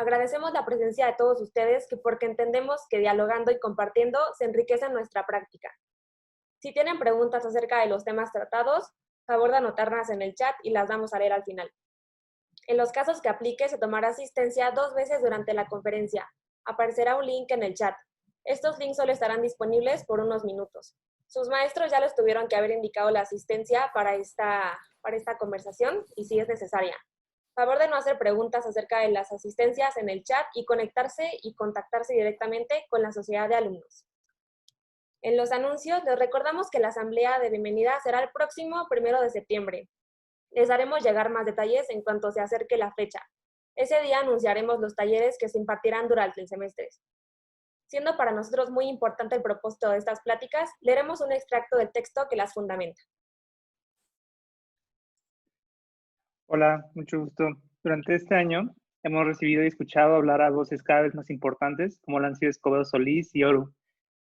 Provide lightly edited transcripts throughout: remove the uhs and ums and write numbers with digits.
Agradecemos la presencia de todos ustedes porque entendemos que dialogando y compartiendo se enriquece nuestra práctica. Si tienen preguntas acerca de los temas tratados, favor de anotarlas en el chat y las vamos a leer al final. En los casos que aplique, se tomará asistencia 2 veces durante la conferencia. Aparecerá un link en el chat. Estos links solo estarán disponibles por unos minutos. Sus maestros ya les tuvieron que haber indicado la asistencia para esta conversación y si es necesaria. Favor de no hacer preguntas acerca de las asistencias en el chat y conectarse y contactarse directamente con la sociedad de alumnos. En los anuncios, les recordamos que la asamblea de bienvenida será el próximo 1 de septiembre. Les haremos llegar más detalles en cuanto se acerque la fecha. Ese día anunciaremos los talleres que se impartirán durante el semestre. Siendo para nosotros muy importante el propósito de estas pláticas, leeremos un extracto del texto que las fundamenta. Hola, mucho gusto. Durante este año hemos recibido y escuchado hablar a voces cada vez más importantes, como lo han sido Escobedo Solís y Oru.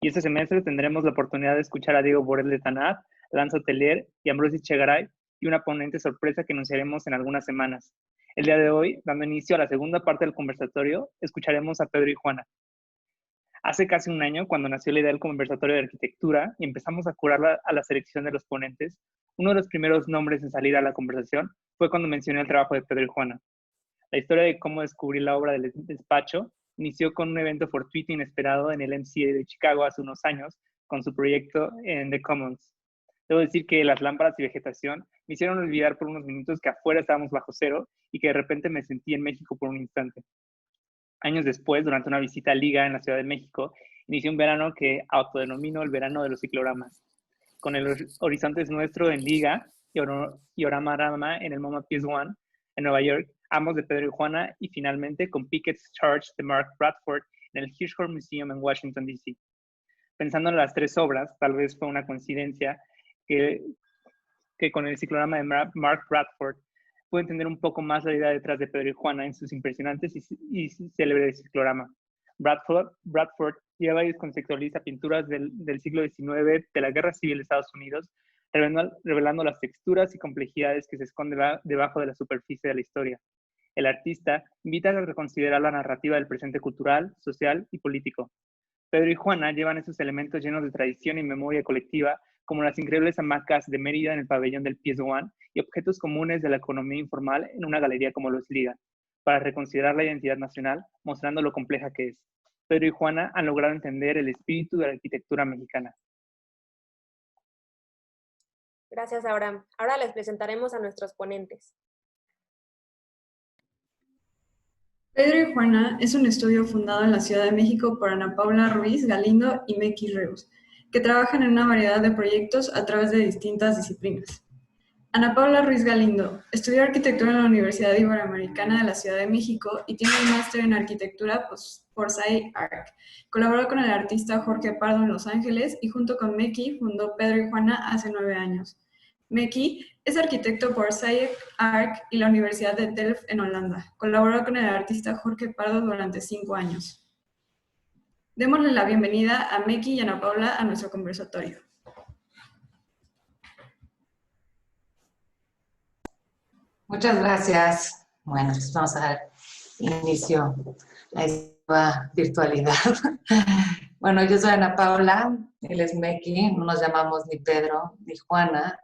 Y este semestre tendremos la oportunidad de escuchar a Diego Borel de Tanat, Lanza Telier y Ambrosi Chegaray, y una ponente sorpresa que anunciaremos en algunas semanas. El día de hoy, dando inicio a la segunda parte del conversatorio, escucharemos a Pedro y Juana. Hace casi un año, cuando nació la idea del conversatorio de arquitectura y empezamos a curar a la selección de los ponentes, uno de los primeros nombres en salir a la conversación fue cuando mencioné el trabajo de Pedro y Juana. La historia de cómo descubrir la obra del despacho inició con un evento fortuito e inesperado en el MCA de Chicago hace unos años, con su proyecto en The Commons. Debo decir que las lámparas y vegetación me hicieron olvidar por unos minutos que afuera estábamos bajo cero y que de repente me sentí en México por un instante. Años después, durante una visita a Liga en la Ciudad de México, inicié un verano que autodenomino el verano de los ciclogramas. Con el Horizontes Nuestro en Liga y Oramarama en el MoMA PS1 en Nueva York, ambos de Pedro y Juana, y finalmente con Pickett's Charge de Mark Bradford en el Hirshhorn Museum en Washington, D.C. Pensando en las tres obras, tal vez fue una coincidencia que con el ciclograma de Mark Bradford pude entender un poco más la idea detrás de Pedro y Juana en sus impresionantes y célebres ciclograma. Bradford lleva y descontextualiza pinturas del siglo XIX de la Guerra Civil de Estados Unidos, revelando las texturas y complejidades que se esconden debajo de la superficie de la historia. El artista invita a reconsiderar la narrativa del presente cultural, social y político. Pedro y Juana llevan esos elementos llenos de tradición y memoria colectiva, como las increíbles hamacas de Mérida en el pabellón del PS1 y objetos comunes de la economía informal en una galería como los Liga, para reconsiderar la identidad nacional, mostrando lo compleja que es. Pedro y Juana han logrado entender el espíritu de la arquitectura mexicana. Gracias, Abraham. Ahora les presentaremos a nuestros ponentes. Pedro y Juana es un estudio fundado en la Ciudad de México por Ana Paula Ruiz Galindo y Meki Reus, que trabajan en una variedad de proyectos a través de distintas disciplinas. Ana Paula Ruiz Galindo estudió arquitectura en la Universidad Iberoamericana de la Ciudad de México y tiene un máster en arquitectura por SciArc. Colaboró con el artista Jorge Pardo en Los Ángeles y junto con Meki fundó Pedro y Juana hace 9 años. Meki es arquitecto por SciArc y la Universidad de Delft en Holanda. Colaboró con el artista Jorge Pardo durante 5 años. Démosle la bienvenida a Meki y Ana Paula a nuestro conversatorio. Muchas gracias. Bueno, pues vamos a dar inicio a esta virtualidad. Bueno, yo soy Ana Paula, él es Meki, no nos llamamos ni Pedro ni Juana,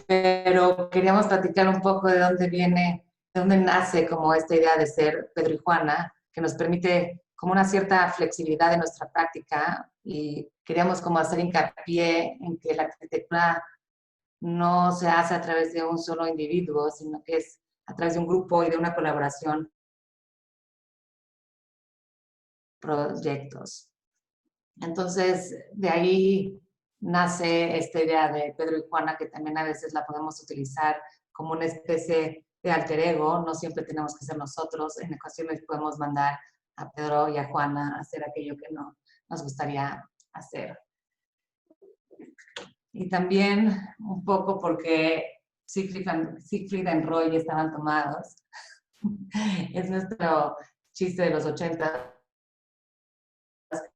pero queríamos platicar un poco de dónde viene, de dónde nace como esta idea de ser Pedro y Juana, que nos permite como una cierta flexibilidad de nuestra práctica y queríamos como hacer hincapié en que la arquitectura no se hace a través de un solo individuo, sino que es a través de un grupo y de una colaboración, proyectos. Entonces, de ahí nace esta idea de Pedro y Juana, que también a veces la podemos utilizar como una especie de alter ego. No siempre tenemos que ser nosotros. En ocasiones podemos mandar a Pedro y a Juana a hacer aquello que no nos gustaría hacer. Y también un poco porque Siegfried and Roy estaban tomados. Es nuestro chiste de los 80,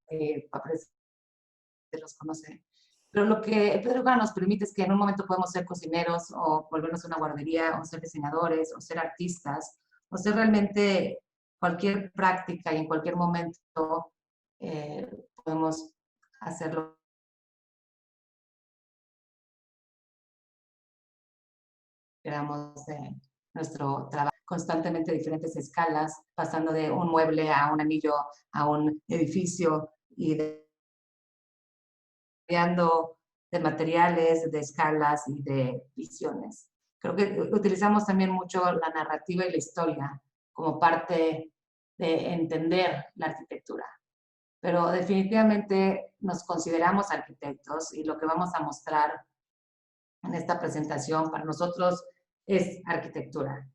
que los conoce. Pero lo que Pedro Juana nos permite es que en un momento podemos ser cocineros o volvernos una guardería o ser diseñadores o ser artistas o ser realmente cualquier práctica y en cualquier momento podemos hacerlo. Queramos de nuestro trabajo, constantemente diferentes escalas, pasando de un mueble a un anillo, a un edificio y cambiando de materiales, de escalas y de visiones. Creo que utilizamos también mucho la narrativa y la historia como parte de entender la arquitectura. Pero definitivamente nos consideramos arquitectos y lo que vamos a mostrar en esta presentación para nosotros es arquitectura.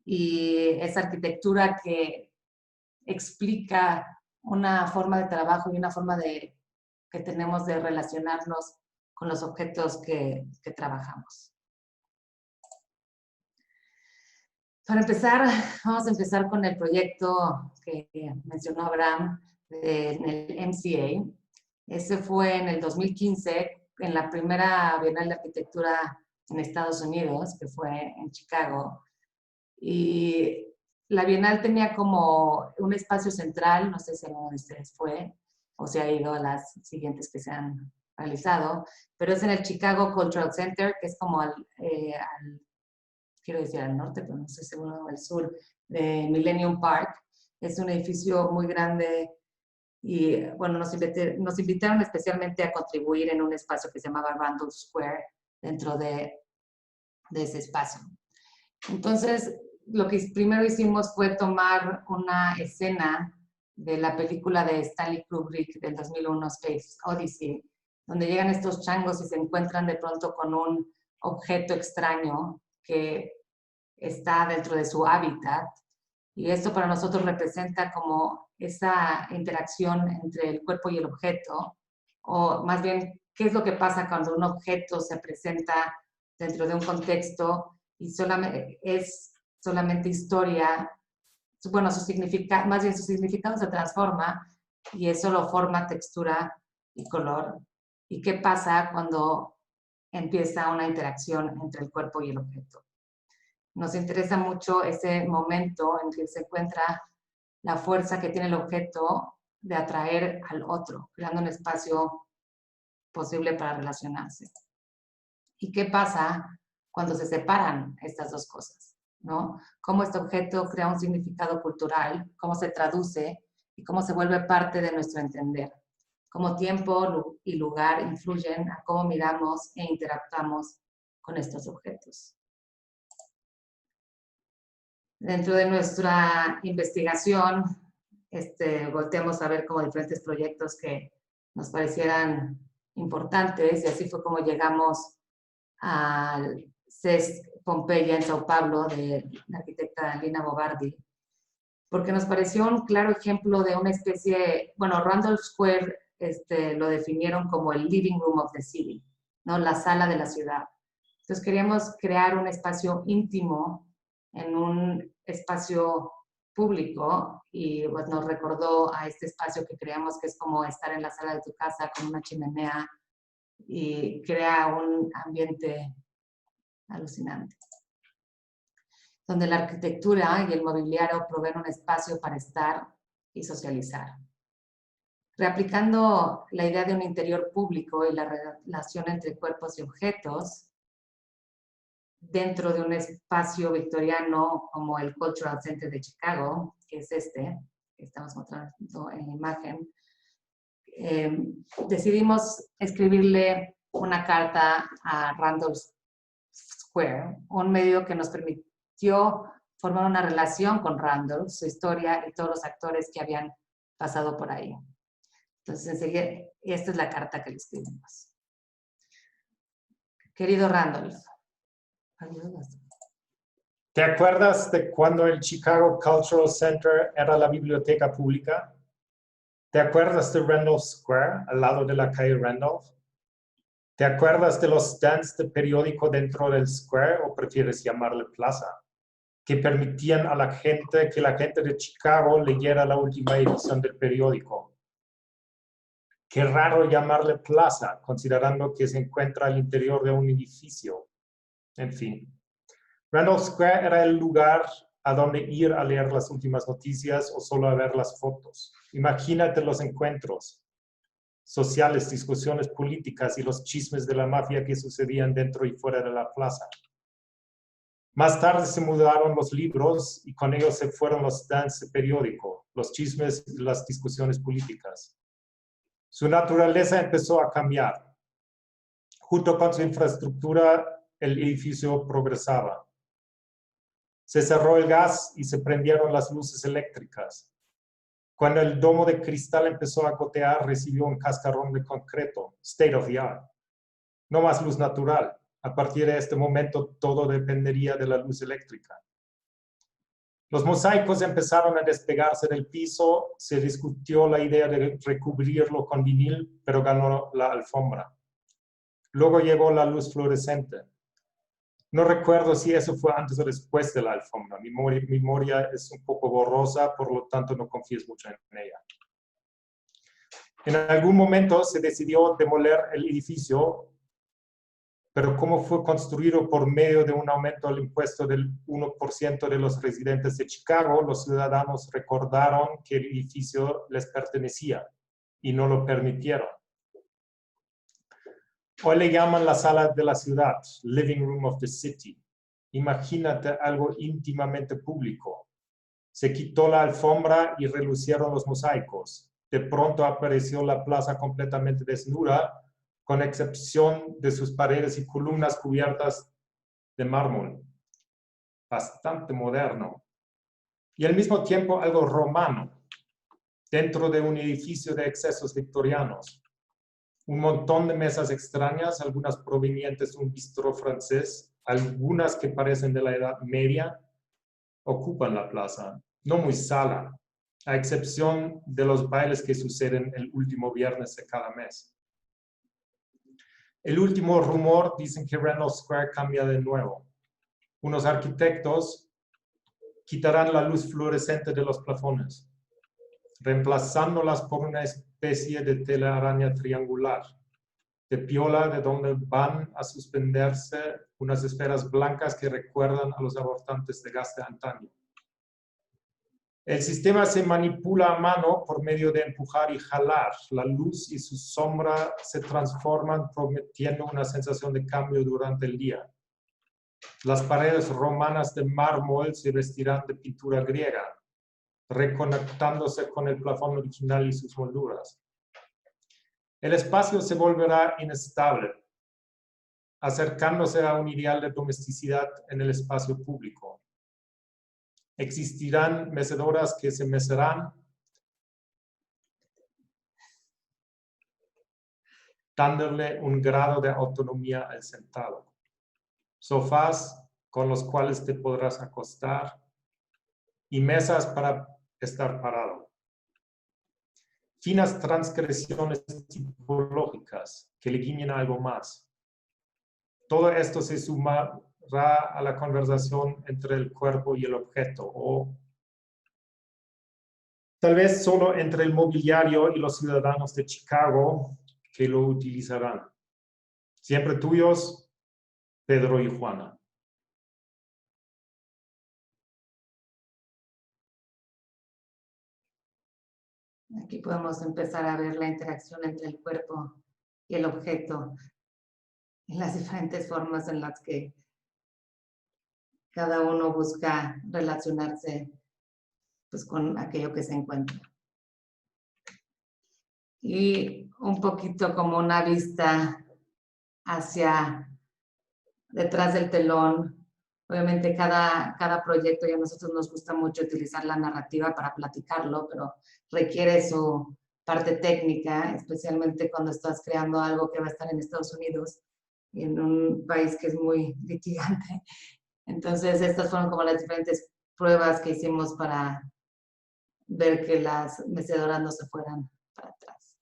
Y es arquitectura que explica una forma de trabajo y una forma que tenemos de relacionarnos con los objetos que trabajamos. Para empezar, vamos a empezar con el proyecto que mencionó Abraham en el MCA. Ese fue en el 2015, en la primera Bienal de Arquitectura en Estados Unidos, que fue en Chicago. Y la Bienal tenía como un espacio central, no sé si alguno de ustedes fue o se ha ido a las siguientes que se han realizado, pero es en el Chicago Cultural Center, que es como quiero decir al norte, pero no estoy seguro, al sur de Millennium Park. Es un edificio muy grande y, bueno, nos invitaron especialmente a contribuir en un espacio que se llamaba Randolph Square dentro de ese espacio. Entonces, lo que primero hicimos fue tomar una escena de la película de Stanley Kubrick del 2001, Space Odyssey, donde llegan estos changos y se encuentran de pronto con un objeto extraño que está dentro de su hábitat. Y esto para nosotros representa como esa interacción entre el cuerpo y el objeto, o más bien, qué es lo que pasa cuando un objeto se presenta dentro de un contexto y es solamente historia. Bueno, más bien su significado se transforma y es solo forma, textura y color. ¿Y qué pasa cuando empieza una interacción entre el cuerpo y el objeto? Nos interesa mucho ese momento en que se encuentra la fuerza que tiene el objeto de atraer al otro, creando un espacio posible para relacionarse. ¿Y qué pasa cuando se separan estas dos cosas? ¿No? Cómo este objeto crea un significado cultural, cómo se traduce y cómo se vuelve parte de nuestro entender. Cómo tiempo y lugar influyen a cómo miramos e interactuamos con estos objetos. Dentro de nuestra investigación, volteamos a ver como diferentes proyectos que nos parecieran importantes y así fue como llegamos al CES Pompeya en Sao Paulo de la arquitecta Lina Bobardi, porque nos pareció un claro ejemplo de una especie, bueno, Randolph Square lo definieron como el living room of the city, ¿no? La sala de la ciudad. Entonces queríamos crear un espacio íntimo en un espacio público y pues, nos recordó a este espacio que creamos que es como estar en la sala de tu casa con una chimenea y crea un ambiente alucinante, donde la arquitectura y el mobiliario proveen un espacio para estar y socializar. Reaplicando la idea de un interior público y la relación entre cuerpos y objetos, dentro de un espacio victoriano como el Cultural Center de Chicago, que es que estamos mostrando en la imagen, decidimos escribirle una carta a Randolph Square, un medio que nos permitió formar una relación con Randolph, su historia y todos los actores que habían pasado por ahí. Entonces, enseguida, esta es la carta que le escribimos. Querido Randolph, ¿te acuerdas de cuando el Chicago Cultural Center era la biblioteca pública? ¿Te acuerdas de Randolph Square, al lado de la calle Randolph? ¿Te acuerdas de los stands de periódico dentro del Square, o prefieres llamarle plaza, que permitían a que la gente de Chicago leyera la última edición del periódico? Qué raro llamarle plaza, considerando que se encuentra al interior de un edificio. En fin. Randolph Square era el lugar a donde ir a leer las últimas noticias o solo a ver las fotos. Imagínate los encuentros sociales, discusiones políticas y los chismes de la mafia que sucedían dentro y fuera de la plaza. Más tarde se mudaron los libros y con ellos se fueron los stands de periódico, los chismes y las discusiones políticas. Su naturaleza empezó a cambiar. Junto con su infraestructura, el edificio progresaba. Se cerró el gas y se prendieron las luces eléctricas. Cuando el domo de cristal empezó a gotear, recibió un cascarón de concreto, state of the art. No más luz natural. A partir de este momento, todo dependería de la luz eléctrica. Los mosaicos empezaron a despegarse del piso, se discutió la idea de recubrirlo con vinil, pero ganó la alfombra. Luego llegó la luz fluorescente. No recuerdo si eso fue antes o después de la alfombra. Mi memoria es un poco borrosa, por lo tanto no confíes mucho en ella. En algún momento se decidió demoler el edificio, pero como fue construido por medio de un aumento al impuesto del 1% de los residentes de Chicago, los ciudadanos recordaron que el edificio les pertenecía y no lo permitieron. Hoy le llaman la sala de la ciudad, living room of the city. Imagínate algo íntimamente público. Se quitó la alfombra y relucieron los mosaicos. De pronto apareció la plaza completamente desnuda, con excepción de sus paredes y columnas cubiertas de mármol. Bastante moderno. Y al mismo tiempo algo romano, dentro de un edificio de excesos victorianos. Un montón de mesas extrañas, algunas provenientes de un bistró francés, algunas que parecen de la Edad Media, ocupan la plaza. No muy sala, a excepción de los bailes que suceden el último viernes de cada mes. El último rumor dicen que Randolph Square cambia de nuevo. Unos arquitectos quitarán la luz fluorescente de los plafones, reemplazándolas por una especie de telaraña triangular, de piola de donde van a suspenderse unas esferas blancas que recuerdan a los abortantes de gas de antaño. El sistema se manipula a mano por medio de empujar y jalar. La luz y su sombra se transforman, prometiendo una sensación de cambio durante el día. Las paredes romanas de mármol se vestirán de pintura griega, reconectándose con el plafón original y sus molduras. El espacio se volverá inestable, acercándose a un ideal de domesticidad en el espacio público. Existirán mecedoras que se mecerán, dándole un grado de autonomía al sentado. Sofás con los cuales te podrás acostar y mesas para estar parado. Finas transgresiones tipológicas que le guiñen a algo más. Todo esto se sumará a la conversación entre el cuerpo y el objeto, o tal vez solo entre el mobiliario y los ciudadanos de Chicago que lo utilizarán. Siempre tuyos, Pedro y Juana. Aquí podemos empezar a ver la interacción entre el cuerpo y el objeto y las diferentes formas en las que cada uno busca relacionarse pues, con aquello que se encuentra. Y un poquito como una vista hacia detrás del telón. Obviamente cada proyecto, y a nosotros nos gusta mucho utilizar la narrativa para platicarlo, pero requiere su parte técnica, especialmente cuando estás creando algo que va a estar en Estados Unidos, en un país que es muy litigante. Entonces, estas fueron como las diferentes pruebas que hicimos para ver que las mecedoras no se fueran para atrás.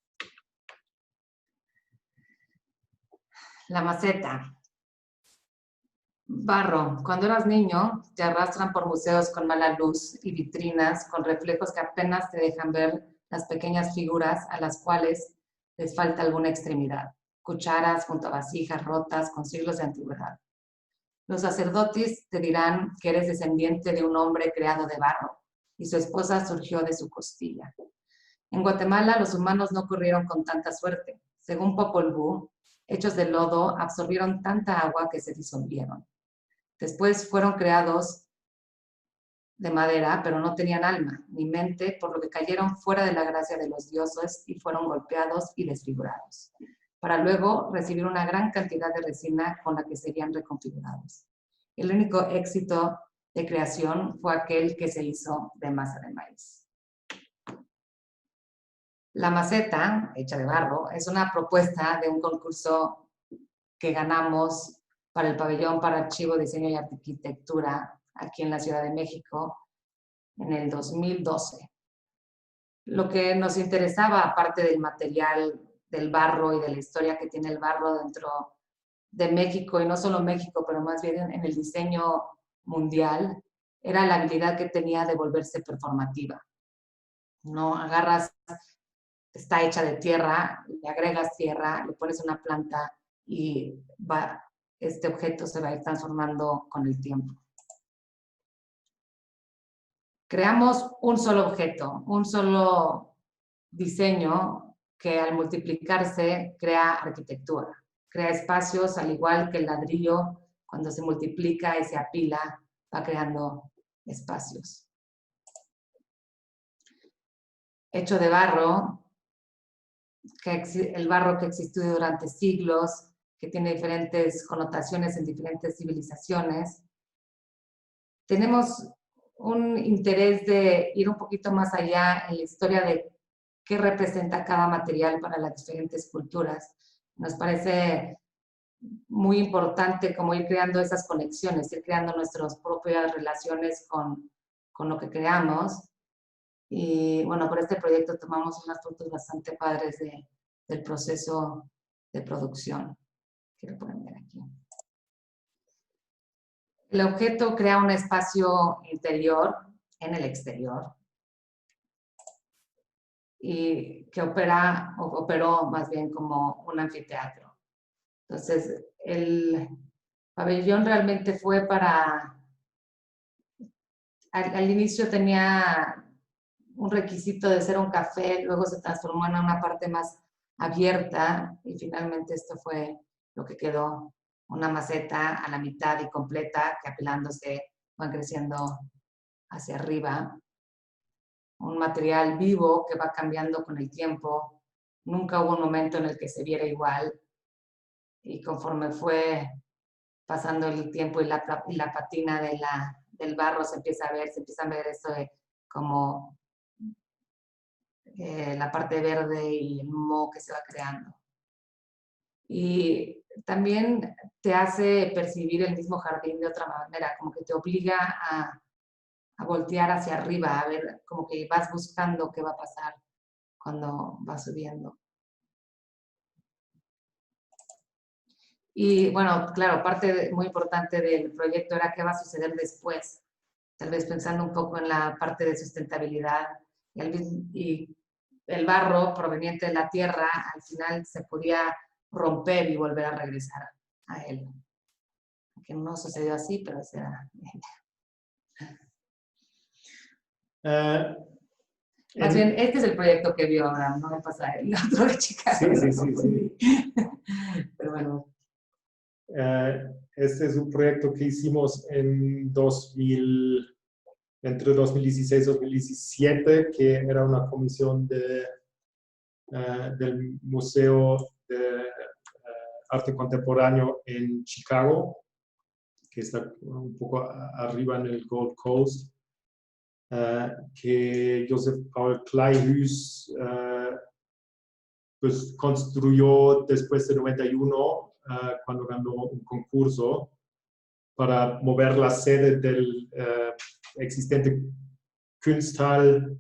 La maceta. Barro. Cuando eras niño, te arrastran por museos con mala luz y vitrinas con reflejos que apenas te dejan ver las pequeñas figuras a las cuales les falta alguna extremidad. Cucharas junto a vasijas rotas con siglos de antigüedad. Los sacerdotes te dirán que eres descendiente de un hombre creado de barro y su esposa surgió de su costilla. En Guatemala los humanos no corrieron con tanta suerte. Según Popol Vuh, hechos de lodo absorbieron tanta agua que se disolvieron. Después fueron creados de madera, pero no tenían alma ni mente, por lo que cayeron fuera de la gracia de los dioses y fueron golpeados y desfigurados, para luego recibir una gran cantidad de resina con la que serían reconfigurados. El único éxito de creación fue aquel que se hizo de masa de maíz. La maceta, hecha de barro, es una propuesta de un concurso que ganamos para el Pabellón para Archivo, Diseño y Arquitectura aquí en la Ciudad de México en el 2012. Lo que nos interesaba, aparte del material del barro y de la historia que tiene el barro dentro de México, y no solo México, pero más bien en el diseño mundial, era la habilidad que tenía de volverse performativa. No agarras, está hecha de tierra, le agregas tierra, le pones una planta y este objeto se va a ir transformando con el tiempo. Creamos un solo objeto, un solo diseño que al multiplicarse crea arquitectura, crea espacios, al igual que el ladrillo, cuando se multiplica y se apila, va creando espacios. Hecho de barro, el barro que existió durante siglos, que tiene diferentes connotaciones en diferentes civilizaciones. Tenemos un interés de ir un poquito más allá en la historia de qué representa cada material para las diferentes culturas. Nos parece muy importante como ir creando esas conexiones, ir creando nuestras propias relaciones con lo que creamos. Y bueno, por este proyecto tomamos unas fotos bastante padres del proceso de producción, que lo pueden ver aquí. El objeto crea un espacio interior en el exterior y que operó más bien como un anfiteatro. Entonces, el pabellón realmente fue al inicio tenía un requisito de ser un café, luego se transformó en una parte más abierta y finalmente esto fue lo que quedó, una maceta a la mitad y completa que apilándose van creciendo hacia arriba. Un material vivo que va cambiando con el tiempo. Nunca hubo un momento en el que se viera igual y conforme fue pasando el tiempo y la patina del barro se empieza a ver esto de como la parte verde y el moho que se va creando. Y también te hace percibir el mismo jardín de otra manera, como que te obliga a voltear hacia arriba, a ver, como que vas buscando qué va a pasar cuando vas subiendo. Y bueno, claro, parte muy importante del proyecto era qué va a suceder después, tal vez pensando un poco en la parte de sustentabilidad y el barro proveniente de la tierra al final se podía romper y volver a regresar a él. Que no sucedió así, pero será. Más bien, este es el proyecto que vio ahora, no me pasa el otro de Chicago. Sí. Pero bueno. Este es un proyecto que hicimos entre 2016 y 2017, que era una comisión del Museo de Arte Contemporáneo en Chicago, que está un poco arriba en el Gold Coast, que Joseph Paul Kleihuis pues construyó después de 91, cuando ganó un concurso para mover la sede del existente Kunsthal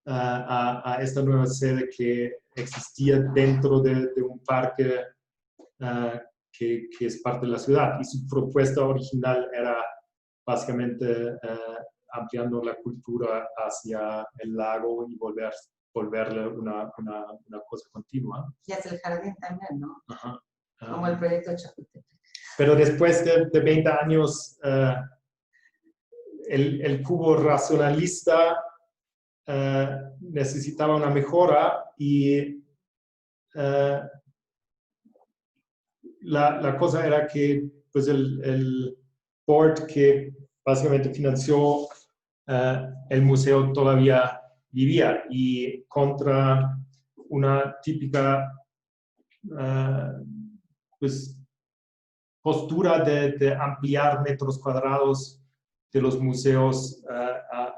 a esta nueva sede que existía dentro de un parque que es parte de la ciudad. Y su propuesta original era básicamente ampliando la cultura hacia el lago y volverle una cosa continua. Y es el jardín también, ¿no? Ajá. Como el proyecto Chapultepec. Pero después de 20 años, el cubo racionalista necesitaba una mejora y la cosa era que pues el board que básicamente financió el museo todavía vivía y contra una típica pues, postura de ampliar metros cuadrados de los museos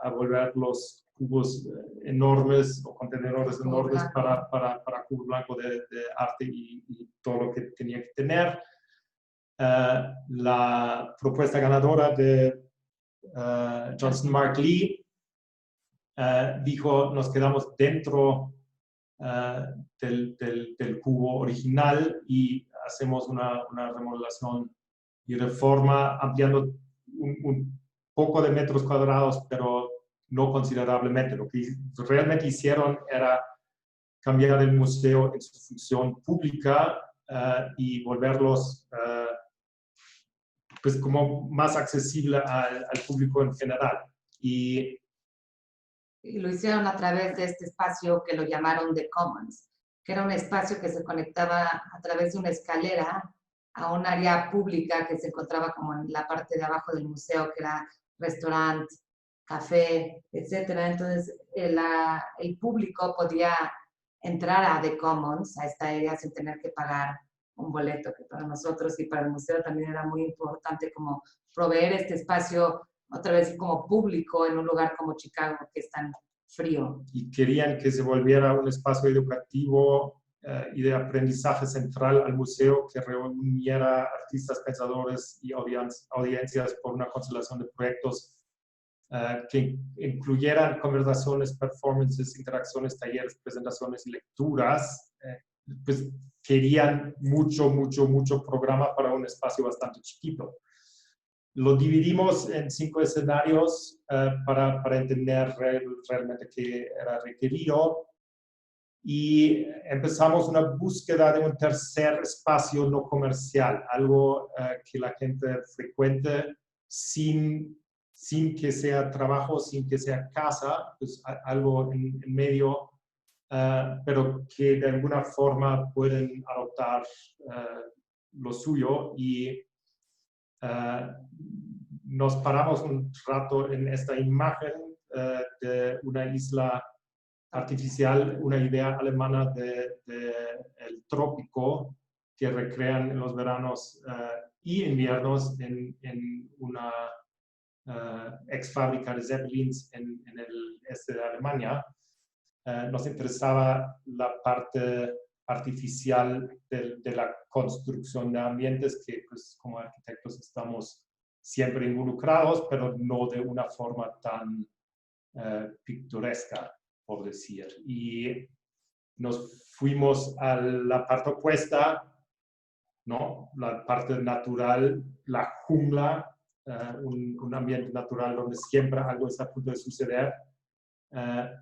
a volver los cubos enormes o contenedores enormes para cubo blanco de arte y todo lo que tenía que tener. La propuesta ganadora de Johnson Mark Lee dijo, nos quedamos dentro del cubo original y hacemos una remodelación y reforma ampliando un poco de metros cuadrados, pero no considerablemente. Lo que realmente hicieron era cambiar el museo en su función pública y volverlos pues como más accesible al público en general. Y lo hicieron a través de este espacio que lo llamaron The Commons, que era un espacio que se conectaba a través de una escalera a un área pública que se encontraba como en la parte de abajo del museo, que era restaurante, café, etcétera. Entonces, el público podía entrar a The Commons, a esta área, sin tener que pagar un boleto, que para nosotros y para el museo también era muy importante como proveer este espacio otra vez como público en un lugar como Chicago, que es tan frío. Y querían que se volviera un espacio educativo y de aprendizaje central al museo, que reuniera artistas, pensadores y audiencias por una constelación de proyectos que incluyeran conversaciones, performances, interacciones, talleres, presentaciones y lecturas. Pues querían mucho programa para un espacio bastante chiquito. Lo dividimos en 5 escenarios para entender realmente qué era requerido y empezamos una búsqueda de un tercer espacio no comercial, algo que la gente frecuente sin que sea trabajo, sin que sea casa, pues algo en medio, pero que de alguna forma pueden adoptar lo suyo y nos paramos un rato en esta imagen de una isla artificial, una idea alemana del trópico que recrean en los veranos y inviernos en una ex fábrica de Zeppelins en el este de Alemania. Nos interesaba la parte artificial de la construcción de ambientes que pues, como arquitectos estamos siempre involucrados, pero no de una forma tan pintoresca, por decir. Y nos fuimos a la parte opuesta, ¿no? La parte natural, la jungla, un ambiente natural donde siempre algo está a punto de suceder,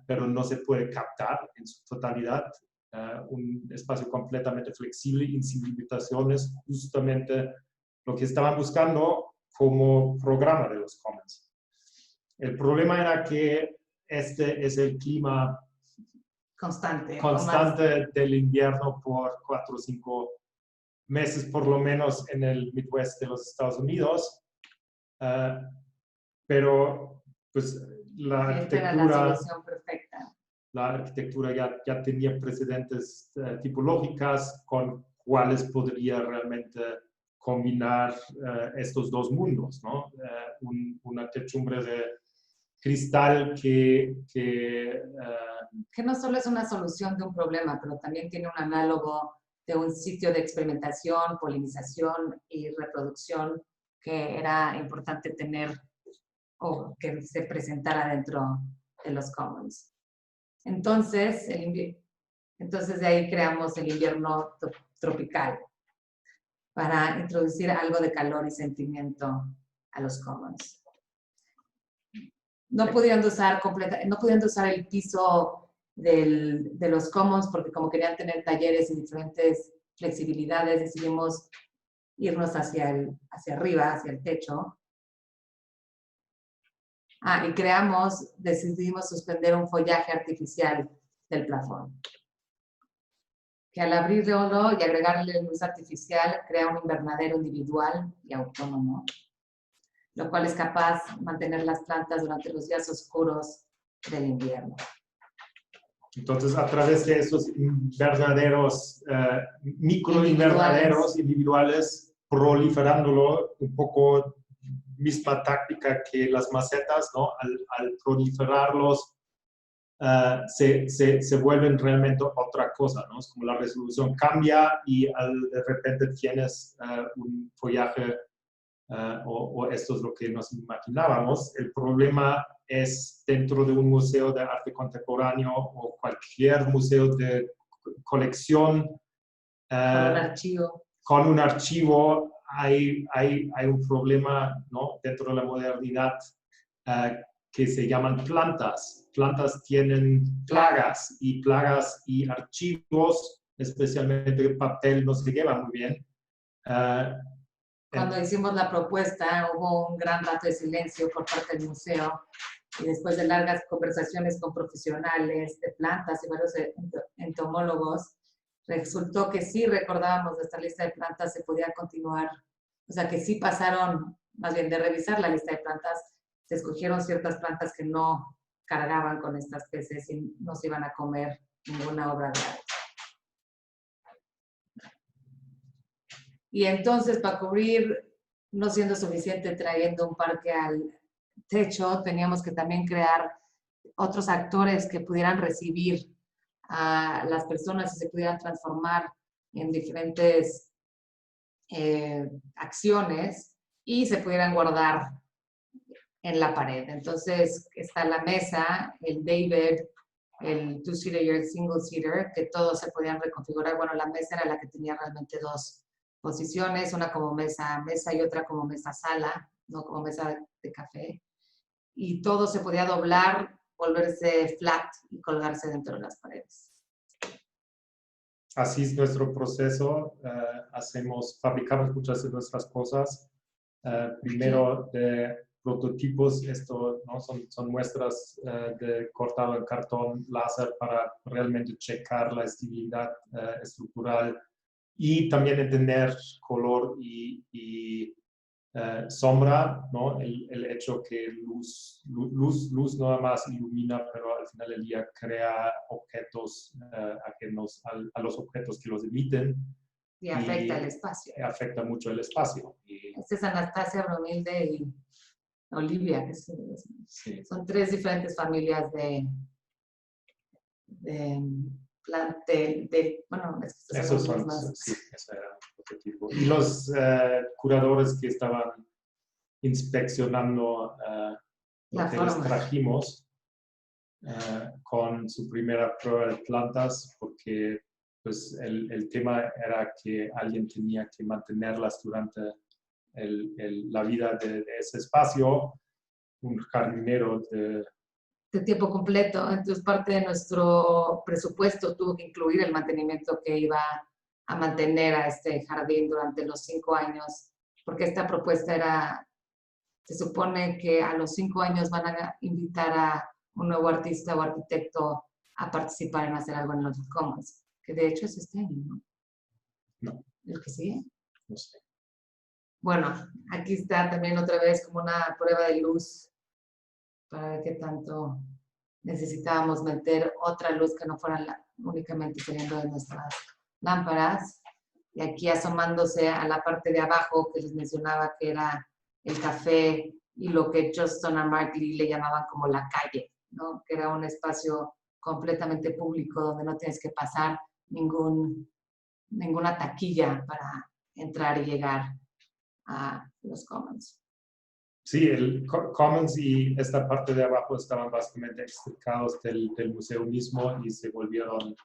pero no se puede captar en su totalidad. Un espacio completamente flexible y sin limitaciones, justamente lo que estaban buscando como programa de los Commons. El problema era que este es el clima constante del invierno por 4 o 5 meses, por lo menos en el Midwest de los Estados Unidos. Pero pues la arquitectura... Era la solución perfecta. La arquitectura ya tenía precedentes tipológicas con cuáles podría realmente combinar estos dos mundos, ¿no? Una techumbre de cristal que no solo es una solución de un problema, pero también tiene un análogo de un sitio de experimentación, polinización y reproducción que era importante tener o que se presentara dentro de los Commons. Entonces de ahí creamos el invierno tropical para introducir algo de calor y sentimiento a los Commons. No pudiendo usar el piso de los commons, porque como querían tener talleres y diferentes flexibilidades, decidimos irnos hacia arriba, hacia el techo. Y decidimos suspender un follaje artificial del plafón, que al abrirlo y agregarle luz artificial crea un invernadero individual y autónomo, lo cual es capaz de mantener las plantas durante los días oscuros del invierno. Entonces, a través de esos invernaderos, microinvernaderos individuales, proliferándolo, un poco misma táctica que las macetas, ¿no? Al proliferarlos, se vuelven realmente otra cosa, ¿no? Es como la resolución cambia y de repente tienes un follaje, o esto es lo que nos imaginábamos. El problema es dentro de un museo de arte contemporáneo o cualquier museo de colección. Con un archivo hay un problema, ¿no? Dentro de la modernidad que se llaman plantas. Plantas tienen plagas y archivos, especialmente papel, no se llevan muy bien. Cuando hicimos la propuesta, hubo un gran rato de silencio por parte del museo y después de largas conversaciones con profesionales de plantas y varios entomólogos, resultó que sí recordábamos de esta lista de plantas, se podía continuar, o sea que sí pasaron, más bien de revisar la lista de plantas, se escogieron ciertas plantas que no cargaban con estas especies y no se iban a comer ninguna obra de arte. Y entonces, para cubrir, no siendo suficiente trayendo un parque al techo, teníamos que también crear otros actores que pudieran recibir a las personas y se pudieran transformar en diferentes acciones y se pudieran guardar en la pared. Entonces, está la mesa, el daybed, el two-seater y el single-seater, que todos se podían reconfigurar. Bueno, la mesa era la que tenía realmente dos posiciones, una como mesa y otra como mesa-sala, no como mesa de café. Y todo se podía doblar, volverse flat y colgarse dentro de las paredes. Así es nuestro proceso. Fabricamos muchas de nuestras cosas. Primero de prototipos, esto, ¿no? son muestras de cortado en cartón láser para realmente checar la estabilidad estructural y también entender color y sombra, ¿no? El hecho que luz nada más ilumina, pero al final del día crea objetos ajenos a los objetos que los emiten. Y afecta el espacio. Afecta mucho el espacio. Esta es Anastasia, Bromilde y Olivia, que sí. Son tres diferentes familias bueno, esos son más. Sí, ese era el prototipo. Y los curadores que estaban inspeccionando lo que les trajimos con su primera prueba de plantas, porque pues el tema era que alguien tenía que mantenerlas durante la vida de ese espacio, un jardinero de tiempo completo. Entonces, parte de nuestro presupuesto tuvo que incluir el mantenimiento que iba a mantener a este jardín durante los 5 años, porque esta propuesta se supone que a los 5 años van a invitar a un nuevo artista o arquitecto a participar en hacer algo en los Commons, que de hecho es este año, ¿no? No. ¿El que sigue? No sé. Bueno, aquí está también otra vez como una prueba de luz para ver qué tanto necesitábamos meter otra luz que no fuera únicamente saliendo de nuestras lámparas. Y aquí asomándose a la parte de abajo que les mencionaba que era el café y lo que Johnston y Markley le llamaban como la calle, ¿no? Que era un espacio completamente público donde no tienes que pasar ninguna taquilla para entrar y llegar a los Commons. Sí, el Commons y esta parte de abajo estaban básicamente extricados del museo mismo y se volvieron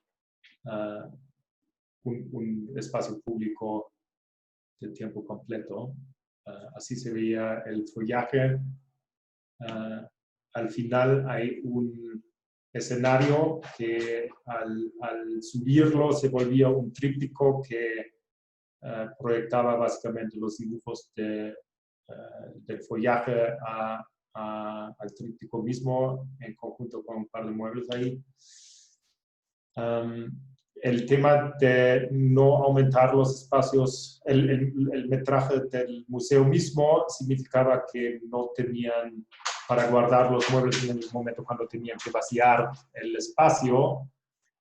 un espacio público de tiempo completo. Así se veía el follaje. Al final hay escenario que al subirlo se volvía un tríptico que proyectaba básicamente los dibujos del follaje al tríptico mismo, en conjunto con un par de muebles ahí. El tema de no aumentar los espacios, el metraje del museo mismo significaba que no tenían para guardar los muebles en el mismo momento cuando tenían que vaciar el espacio.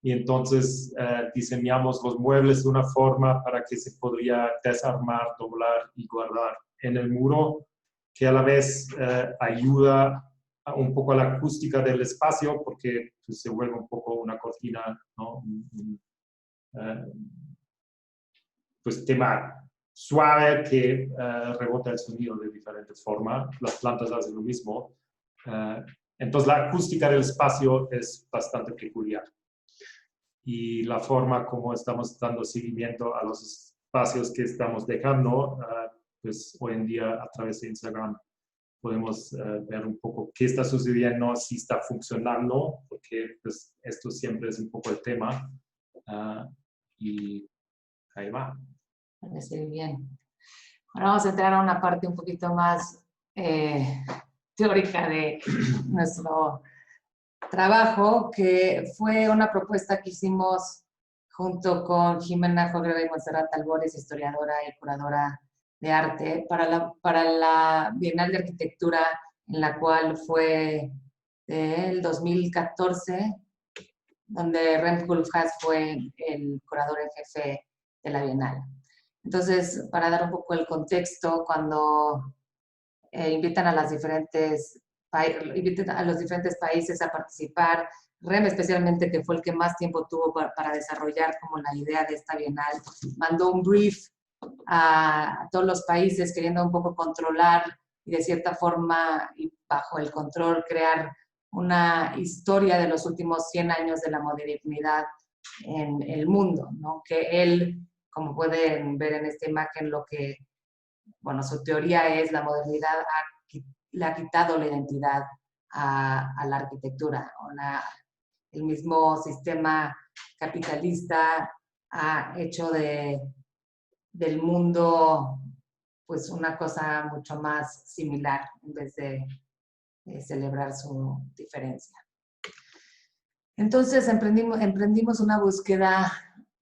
Y entonces diseñamos los muebles de una forma para que se podría desarmar, doblar y guardar en el muro, que a la vez ayuda un poco a la acústica del espacio, porque pues, se vuelve un poco una cortina, ¿no? Pues tema suave que rebota el sonido de diferentes formas. Las plantas hacen lo mismo. Entonces la acústica del espacio es bastante peculiar. Y la forma como estamos dando seguimiento a los espacios que estamos dejando, pues hoy en día a través de Instagram podemos ver un poco qué está sucediendo, si está funcionando, porque pues, esto siempre es un poco el tema. Y ahí va. Parece bien. Ahora vamos a entrar a una parte un poquito más teórica de nuestro trabajo, que fue una propuesta que hicimos junto con Jimena Jogreva y Montserrat Albores, historiadora y curadora de arte, para la Bienal de Arquitectura, en la cual fue del 2014, donde Rem Koolhaas fue el curador en jefe de la Bienal. Entonces, para dar un poco el contexto, cuando invitan a los diferentes países a participar, Rem especialmente, que fue el que más tiempo tuvo para desarrollar como la idea de esta Bienal, mandó un brief a todos los países queriendo un poco controlar y de cierta forma y bajo el control crear una historia de los últimos 100 años de la modernidad en el mundo, ¿no? Que él, como pueden ver en esta imagen, bueno, su teoría es la modernidad le ha quitado la identidad a la arquitectura. El mismo sistema capitalista ha hecho del mundo pues una cosa mucho más similar en vez de celebrar su diferencia. Entonces emprendimos una búsqueda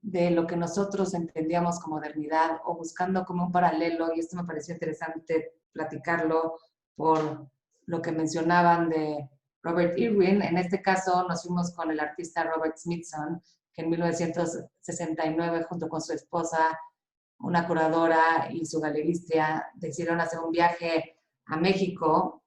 de lo que nosotros entendíamos como modernidad o buscando como un paralelo, y esto me pareció interesante platicarlo por lo que mencionaban de Robert Irwin. En este caso nos fuimos con el artista Robert Smithson, que en 1969 junto con su esposa, una curadora y su galerista, decidieron hacer un viaje a México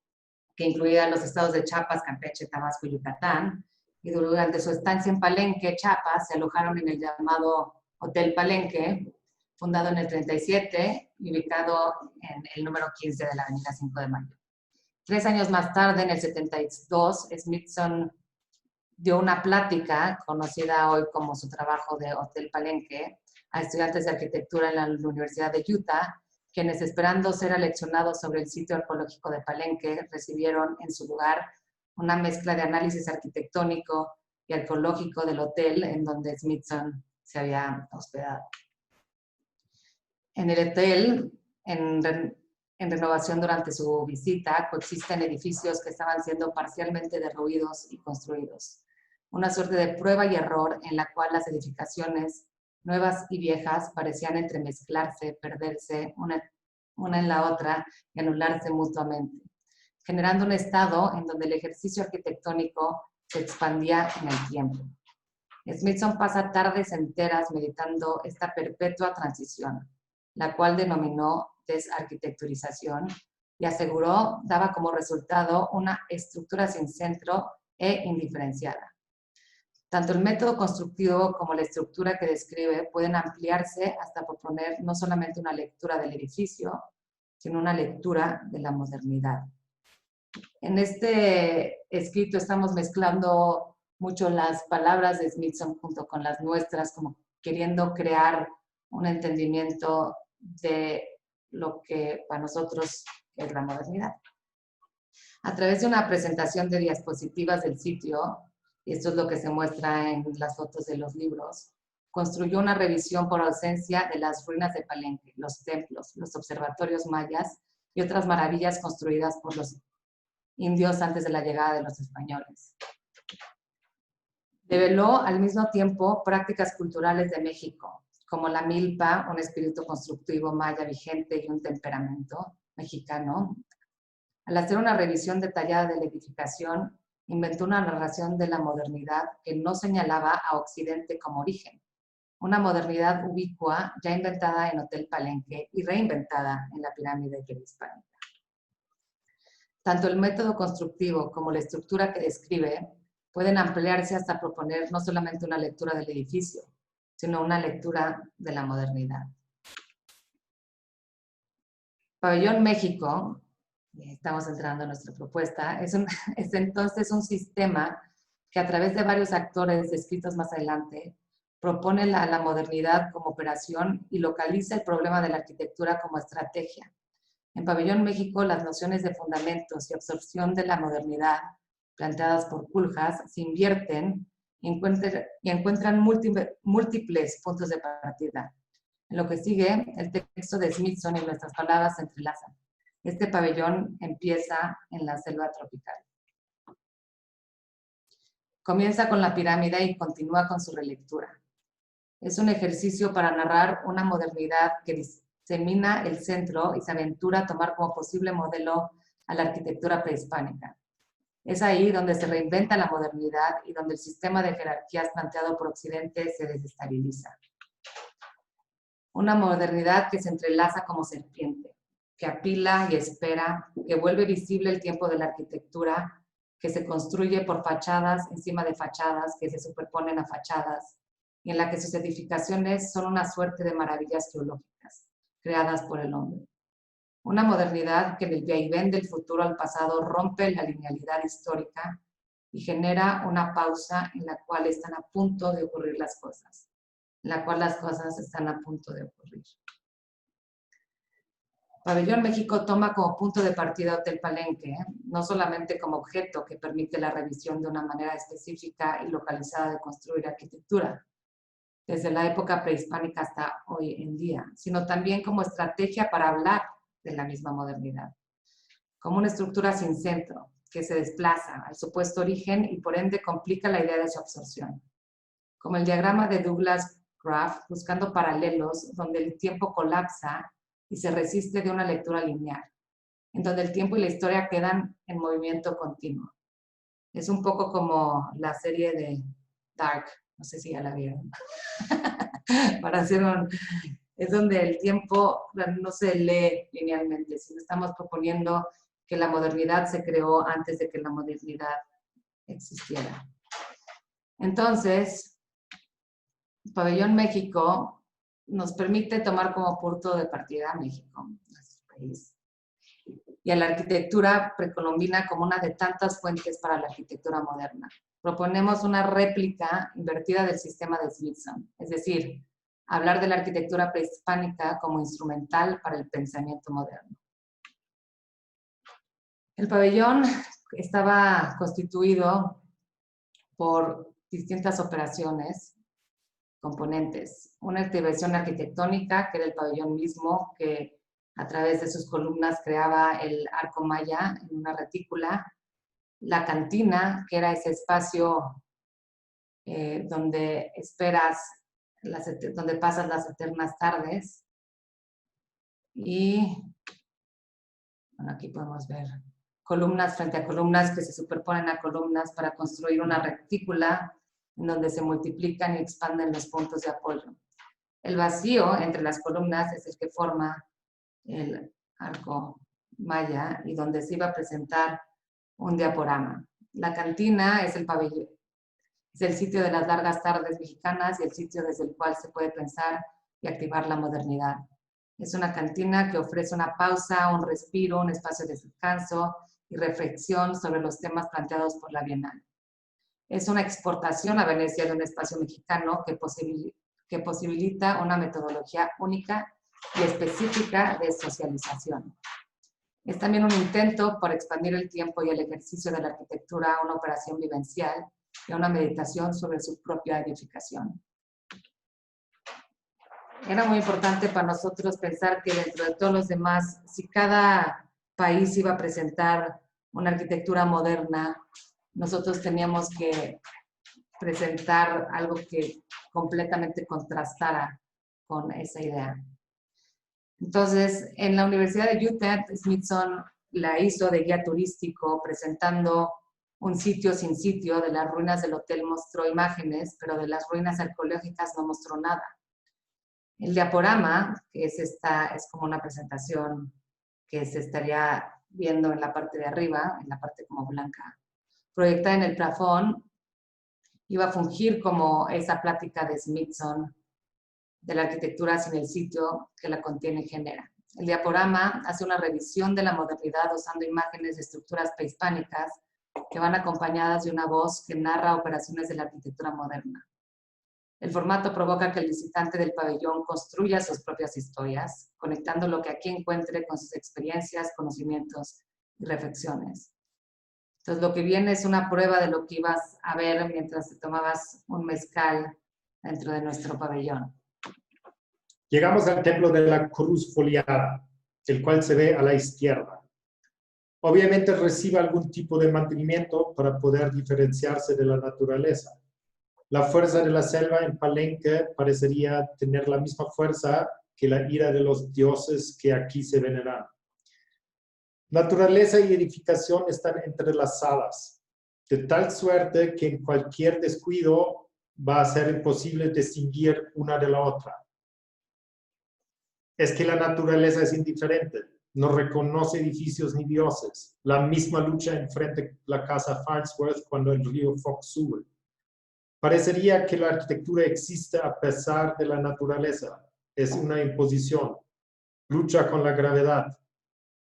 que incluía los estados de Chiapas, Campeche, Tabasco y Yucatán. Y durante su estancia en Palenque, Chiapas, se alojaron en el llamado Hotel Palenque, fundado en el 37 y ubicado en el número 15 de la avenida 5 de Mayo. 3 años más tarde, en el 72, Smithson dio una plática, conocida hoy como su trabajo de Hotel Palenque, a estudiantes de arquitectura en la Universidad de Utah, quienes, esperando ser aleccionados sobre el sitio arqueológico de Palenque, recibieron en su lugar una mezcla de análisis arquitectónico y arqueológico del hotel en donde Smithson se había hospedado. En el hotel, en renovación durante su visita, coexisten edificios que estaban siendo parcialmente derruidos y construidos. Una suerte de prueba y error en la cual las edificaciones, nuevas y viejas, parecían entremezclarse, perderse una en la otra y anularse mutuamente, generando un estado en donde el ejercicio arquitectónico se expandía en el tiempo. Smithson pasa tardes enteras meditando esta perpetua transición, la cual denominó desarquitecturización, y aseguró daba como resultado una estructura sin centro e indiferenciada. Tanto el método constructivo como la estructura que describe pueden ampliarse hasta proponer no solamente una lectura del edificio, sino una lectura de la modernidad. En este escrito estamos mezclando mucho las palabras de Smithson junto con las nuestras, como queriendo crear un entendimiento de lo que para nosotros es la modernidad. A través de una presentación de diapositivas del sitio, y esto es lo que se muestra en las fotos de los libros, construyó una revisión por ausencia de las ruinas de Palenque, los templos, los observatorios mayas y otras maravillas construidas por los indios antes de la llegada de los españoles. Develó al mismo tiempo prácticas culturales de México, como la milpa, un espíritu constructivo maya vigente y un temperamento mexicano. Al hacer una revisión detallada de la edificación, inventó una narración de la modernidad que no señalaba a Occidente como origen. Una modernidad ubicua ya inventada en Hotel Palenque y reinventada en la pirámide prehispánica. Tanto el método constructivo como la estructura que describe pueden ampliarse hasta proponer no solamente una lectura del edificio, sino una lectura de la modernidad. Pabellón México, estamos entrando a nuestra propuesta, es entonces un sistema que a través de varios actores descritos más adelante propone la modernidad como operación y localiza el problema de la arquitectura como estrategia. En Pabellón México, las nociones de fundamentos y absorción de la modernidad planteadas por Koolhaas se invierten y encuentran múltiples puntos de partida. En lo que sigue, el texto de Smithson y nuestras palabras se entrelazan. Este pabellón empieza en la selva tropical. Comienza con la pirámide y continúa con su relectura. Es un ejercicio para narrar una modernidad que disemina el centro y se aventura a tomar como posible modelo a la arquitectura prehispánica. Es ahí donde se reinventa la modernidad y donde el sistema de jerarquías planteado por Occidente se desestabiliza. Una modernidad que se entrelaza como serpiente, que apila y espera, que vuelve visible el tiempo de la arquitectura, que se construye por fachadas encima de fachadas, que se superponen a fachadas, y en la que sus edificaciones son una suerte de maravillas geológicas, creadas por el hombre. Una modernidad que del vaivén del futuro al pasado rompe la linealidad histórica y genera una pausa en la cual están a punto de ocurrir las cosas, en la cual las cosas están a punto de ocurrir. Pabellón México toma como punto de partida Hotel Palenque, no solamente como objeto que permite la revisión de una manera específica y localizada de construir arquitectura, desde la época prehispánica hasta hoy en día, sino también como estrategia para hablar de la misma modernidad, como una estructura sin centro, que se desplaza al supuesto origen y por ende complica la idea de su absorción, como el diagrama de Douglas Graff, buscando paralelos donde el tiempo colapsa y se resiste de una lectura lineal, en donde el tiempo y la historia quedan en movimiento continuo. Es un poco como la serie de Dark, no sé si ya la vieron. Para hacer es donde el tiempo no se lee linealmente, sino estamos proponiendo que la modernidad se creó antes de que la modernidad existiera. Entonces, Pabellón México nos permite tomar como punto de partida a México, nuestro país, y a la arquitectura precolombina como una de tantas fuentes para la arquitectura moderna. Proponemos una réplica invertida del sistema de Smithson, es decir, hablar de la arquitectura prehispánica como instrumental para el pensamiento moderno. El pabellón estaba constituido por distintas operaciones, componentes. Una activación arquitectónica, que era el pabellón mismo, que a través de sus columnas creaba el arco maya en una retícula. La cantina, que era ese espacio donde donde pasas las eternas tardes. Y bueno, aquí podemos ver columnas frente a columnas que se superponen a columnas para construir una retícula en donde se multiplican y expanden los puntos de apoyo. El vacío entre las columnas es el que forma el arco maya y donde se iba a presentar un diaporama. La cantina es el pabellón, es el sitio de las largas tardes mexicanas y el sitio desde el cual se puede pensar y activar la modernidad. Es una cantina que ofrece una pausa, un respiro, un espacio de descanso y reflexión sobre los temas planteados por la Bienal. Es una exportación a Venecia de un espacio mexicano que posibilita una metodología única y específica de socialización. Es también un intento por expandir el tiempo y el ejercicio de la arquitectura a una operación vivencial y a una meditación sobre su propia edificación. Era muy importante para nosotros pensar que dentro de todos los demás, si cada país iba a presentar una arquitectura moderna, nosotros teníamos que presentar algo que completamente contrastara con esa idea. Entonces, en la Universidad de Utah, Smithson la hizo de guía turístico, presentando un sitio sin sitio. De las ruinas del hotel mostró imágenes, pero de las ruinas arqueológicas no mostró nada. El diaporama, que es como una presentación que se estaría viendo en la parte de arriba, en la parte como blanca, proyectada en el plafón, iba a fungir como esa plática de Smithson de la arquitectura sin el sitio que la contiene y genera. El diaporama hace una revisión de la modernidad usando imágenes de estructuras prehispánicas que van acompañadas de una voz que narra operaciones de la arquitectura moderna. El formato provoca que el visitante del pabellón construya sus propias historias, conectando lo que aquí encuentre con sus experiencias, conocimientos y reflexiones. Entonces, lo que viene es una prueba de lo que ibas a ver mientras te tomabas un mezcal dentro de nuestro pabellón. Llegamos al templo de la Cruz Foliada, el cual se ve a la izquierda. Obviamente recibe algún tipo de mantenimiento para poder diferenciarse de la naturaleza. La fuerza de la selva en Palenque parecería tener la misma fuerza que la ira de los dioses que aquí se veneran. Naturaleza y edificación están entrelazadas, de tal suerte que en cualquier descuido va a ser imposible distinguir una de la otra. Es que la naturaleza es indiferente, no reconoce edificios ni dioses. La misma lucha enfrente la casa Farnsworth cuando el río Fox sube. Parecería que la arquitectura existe a pesar de la naturaleza. Es una imposición. Lucha con la gravedad.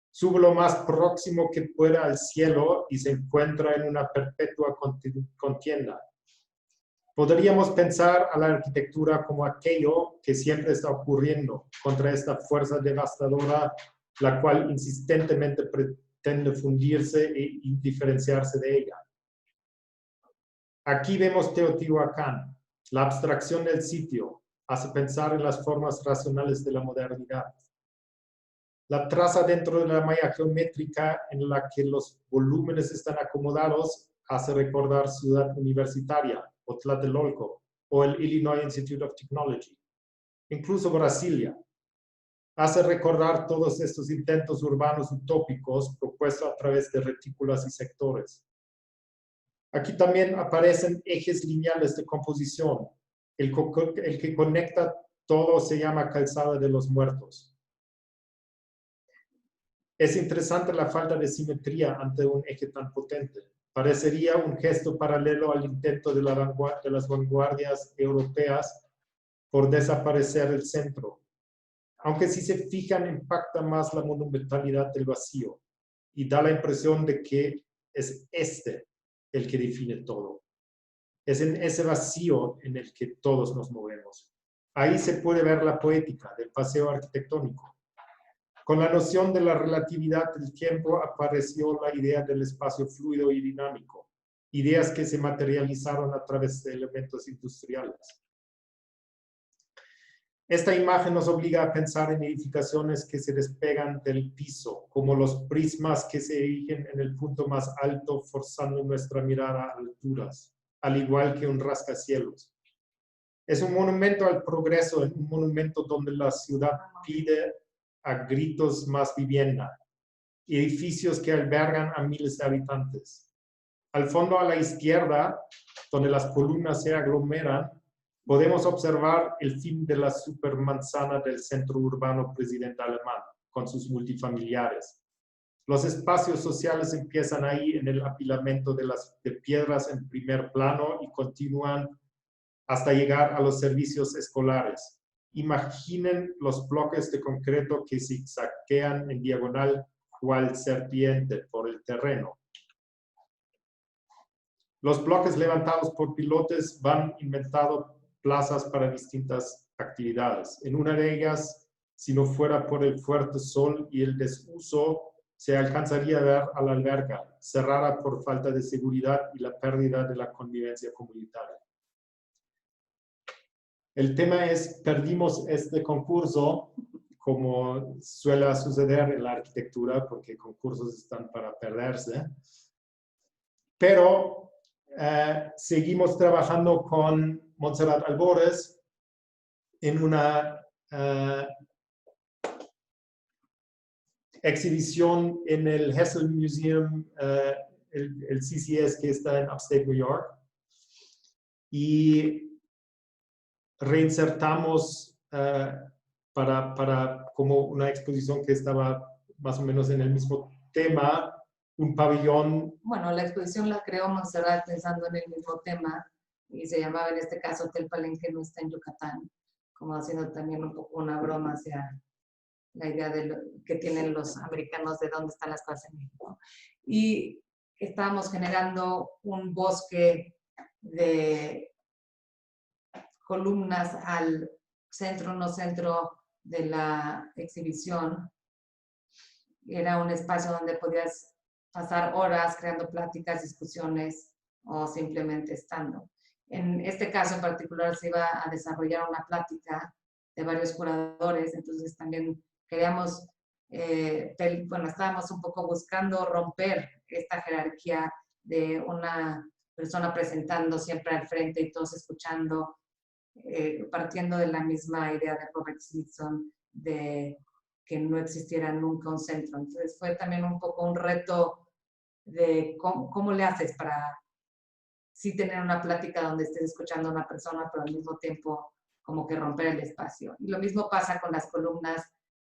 Sube lo más próximo que pueda al cielo y se encuentra en una perpetua contienda. Podríamos pensar a la arquitectura como aquello que siempre está ocurriendo contra esta fuerza devastadora, la cual insistentemente pretende fundirse e indiferenciarse de ella. Aquí vemos Teotihuacán. La abstracción del sitio hace pensar en las formas racionales de la modernidad. La traza dentro de la malla geométrica en la que los volúmenes están acomodados hace recordar Ciudad Universitaria, o Tlatelolco, o el Illinois Institute of Technology, incluso Brasilia. Hace recordar todos estos intentos urbanos utópicos propuestos a través de retículas y sectores. Aquí también aparecen ejes lineales de composición. El que conecta todo se llama Calzada de los Muertos. Es interesante la falta de simetría ante un eje tan potente. Parecería un gesto paralelo al intento de las vanguardias europeas por desaparecer el centro. Aunque si se fijan, impacta más la monumentalidad del vacío y da la impresión de que es el que define todo. Es en ese vacío en el que todos nos movemos. Ahí se puede ver la poética del paseo arquitectónico. Con la noción de la relatividad del tiempo apareció la idea del espacio fluido y dinámico, ideas que se materializaron a través de elementos industriales. Esta imagen nos obliga a pensar en edificaciones que se despegan del piso, como los prismas que se erigen en el punto más alto, forzando nuestra mirada a alturas, al igual que un rascacielos. Es un monumento al progreso, un monumento donde la ciudad pide a gritos más vivienda, edificios que albergan a miles de habitantes. Al fondo a la izquierda, donde las columnas se aglomeran, podemos observar el fin de la supermanzana del centro urbano presidente alemán, con sus multifamiliares. Los espacios sociales empiezan ahí en el apilamiento de piedras en primer plano y continúan hasta llegar a los servicios escolares. Imaginen los bloques de concreto que zigzaguean en diagonal cual serpiente por el terreno. Los bloques levantados por pilotes van inventando plazas para distintas actividades. En una de ellas, si no fuera por el fuerte sol y el desuso, se alcanzaría a ver a la alberca, cerrada por falta de seguridad y la pérdida de la convivencia comunitaria. El tema es, perdimos este concurso, como suele suceder en la arquitectura, porque concursos están para perderse. Pero seguimos trabajando con Montserrat Albores en una exhibición en el Hessel Museum, el CCS que está en Upstate New York. Y reinsertamos para como una exposición que estaba más o menos en el mismo tema, un pabellón. Bueno, la exposición la creó Montserrat pensando en el mismo tema y se llamaba en este caso Hotel Palenque no está en Yucatán, como haciendo también un poco una broma hacia la idea que tienen los americanos de dónde están las cosas en México. Y estábamos generando un bosque de columnas al centro, no centro de la exhibición. Era un espacio donde podías pasar horas creando pláticas, discusiones o simplemente estando. En este caso en particular se iba a desarrollar una plática de varios curadores, entonces también queríamos, bueno, estábamos un poco buscando romper esta jerarquía de una persona presentando siempre al frente y todos escuchando, partiendo de la misma idea de Robert Smithson de que no existiera nunca un centro. Entonces fue también un poco un reto de cómo le haces para sí tener una plática donde estés escuchando a una persona, pero al mismo tiempo como que romper el espacio. Y lo mismo pasa con las columnas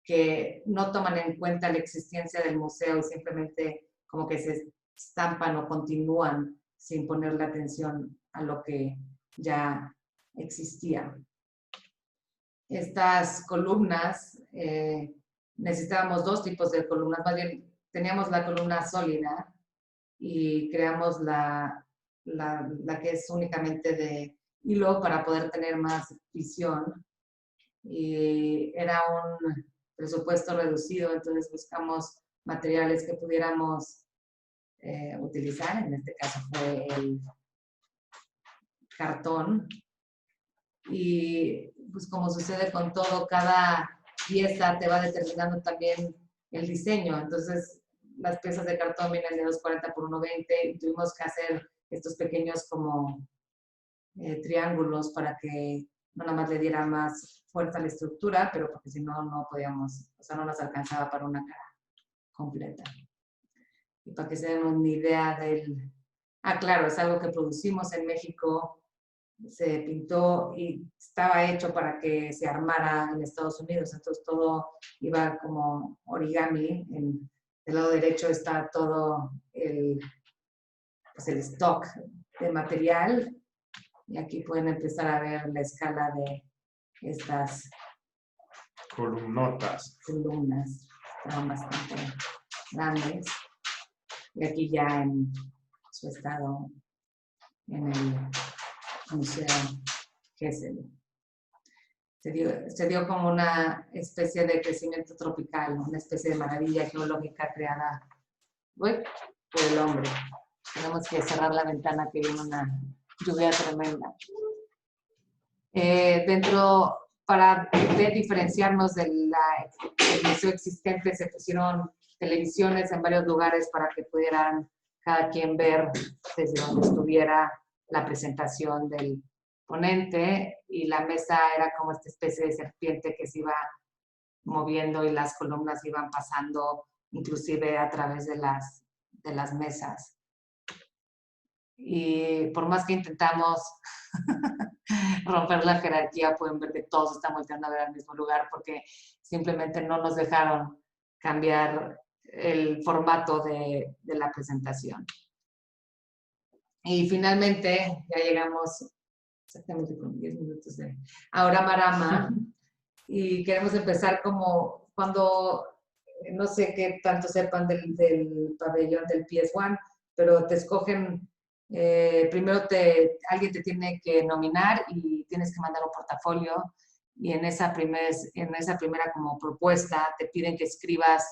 que no toman en cuenta la existencia del museo y simplemente como que se estampan o continúan sin ponerle atención a lo que ya existía. Estas columnas, necesitábamos dos tipos de columnas, más bien teníamos la columna sólida y creamos la que es únicamente de hilo para poder tener más visión. Y era un presupuesto reducido, entonces buscamos materiales que pudiéramos utilizar. En este caso fue el cartón. Y pues como sucede con todo, cada pieza te va determinando también el diseño. Entonces las piezas de cartón vienen de 240 por 120 y tuvimos que hacer estos pequeños como triángulos para que no nada más le diera más fuerza a la estructura, pero porque si no, no podíamos, o sea, no nos alcanzaba para una cara completa. Y para que se den una idea del... Ah, claro, es algo que producimos en México, se pintó y estaba hecho para que se armara en Estados Unidos, entonces todo iba como origami. Del lado derecho está todo el stock de material y aquí pueden empezar a ver la escala de estas Columnotas. columnas, estaban bastante grandes y aquí ya en su estado en el Museo Hessel. Se dio como una especie de crecimiento tropical, una especie de maravilla geológica creada por el hombre. Tenemos que cerrar la ventana que viene una lluvia tremenda. Para diferenciarnos del museo existente, se pusieron televisiones en varios lugares para que pudieran cada quien ver desde donde estuviera la presentación del ponente, y la mesa era como esta especie de serpiente que se iba moviendo y las columnas iban pasando inclusive a través de las mesas. Y por más que intentamos romper la jerarquía, pueden ver que todos están volteando a ver al mismo lugar porque simplemente no nos dejaron cambiar el formato de la presentación. Y finalmente ya llegamos exactamente con 10 minutos de Ahora Marama y queremos empezar como cuando, no sé qué tanto sepan del pabellón del PS1, pero te escogen, primero alguien te tiene que nominar y tienes que mandar un portafolio, y en esa primera como propuesta te piden que escribas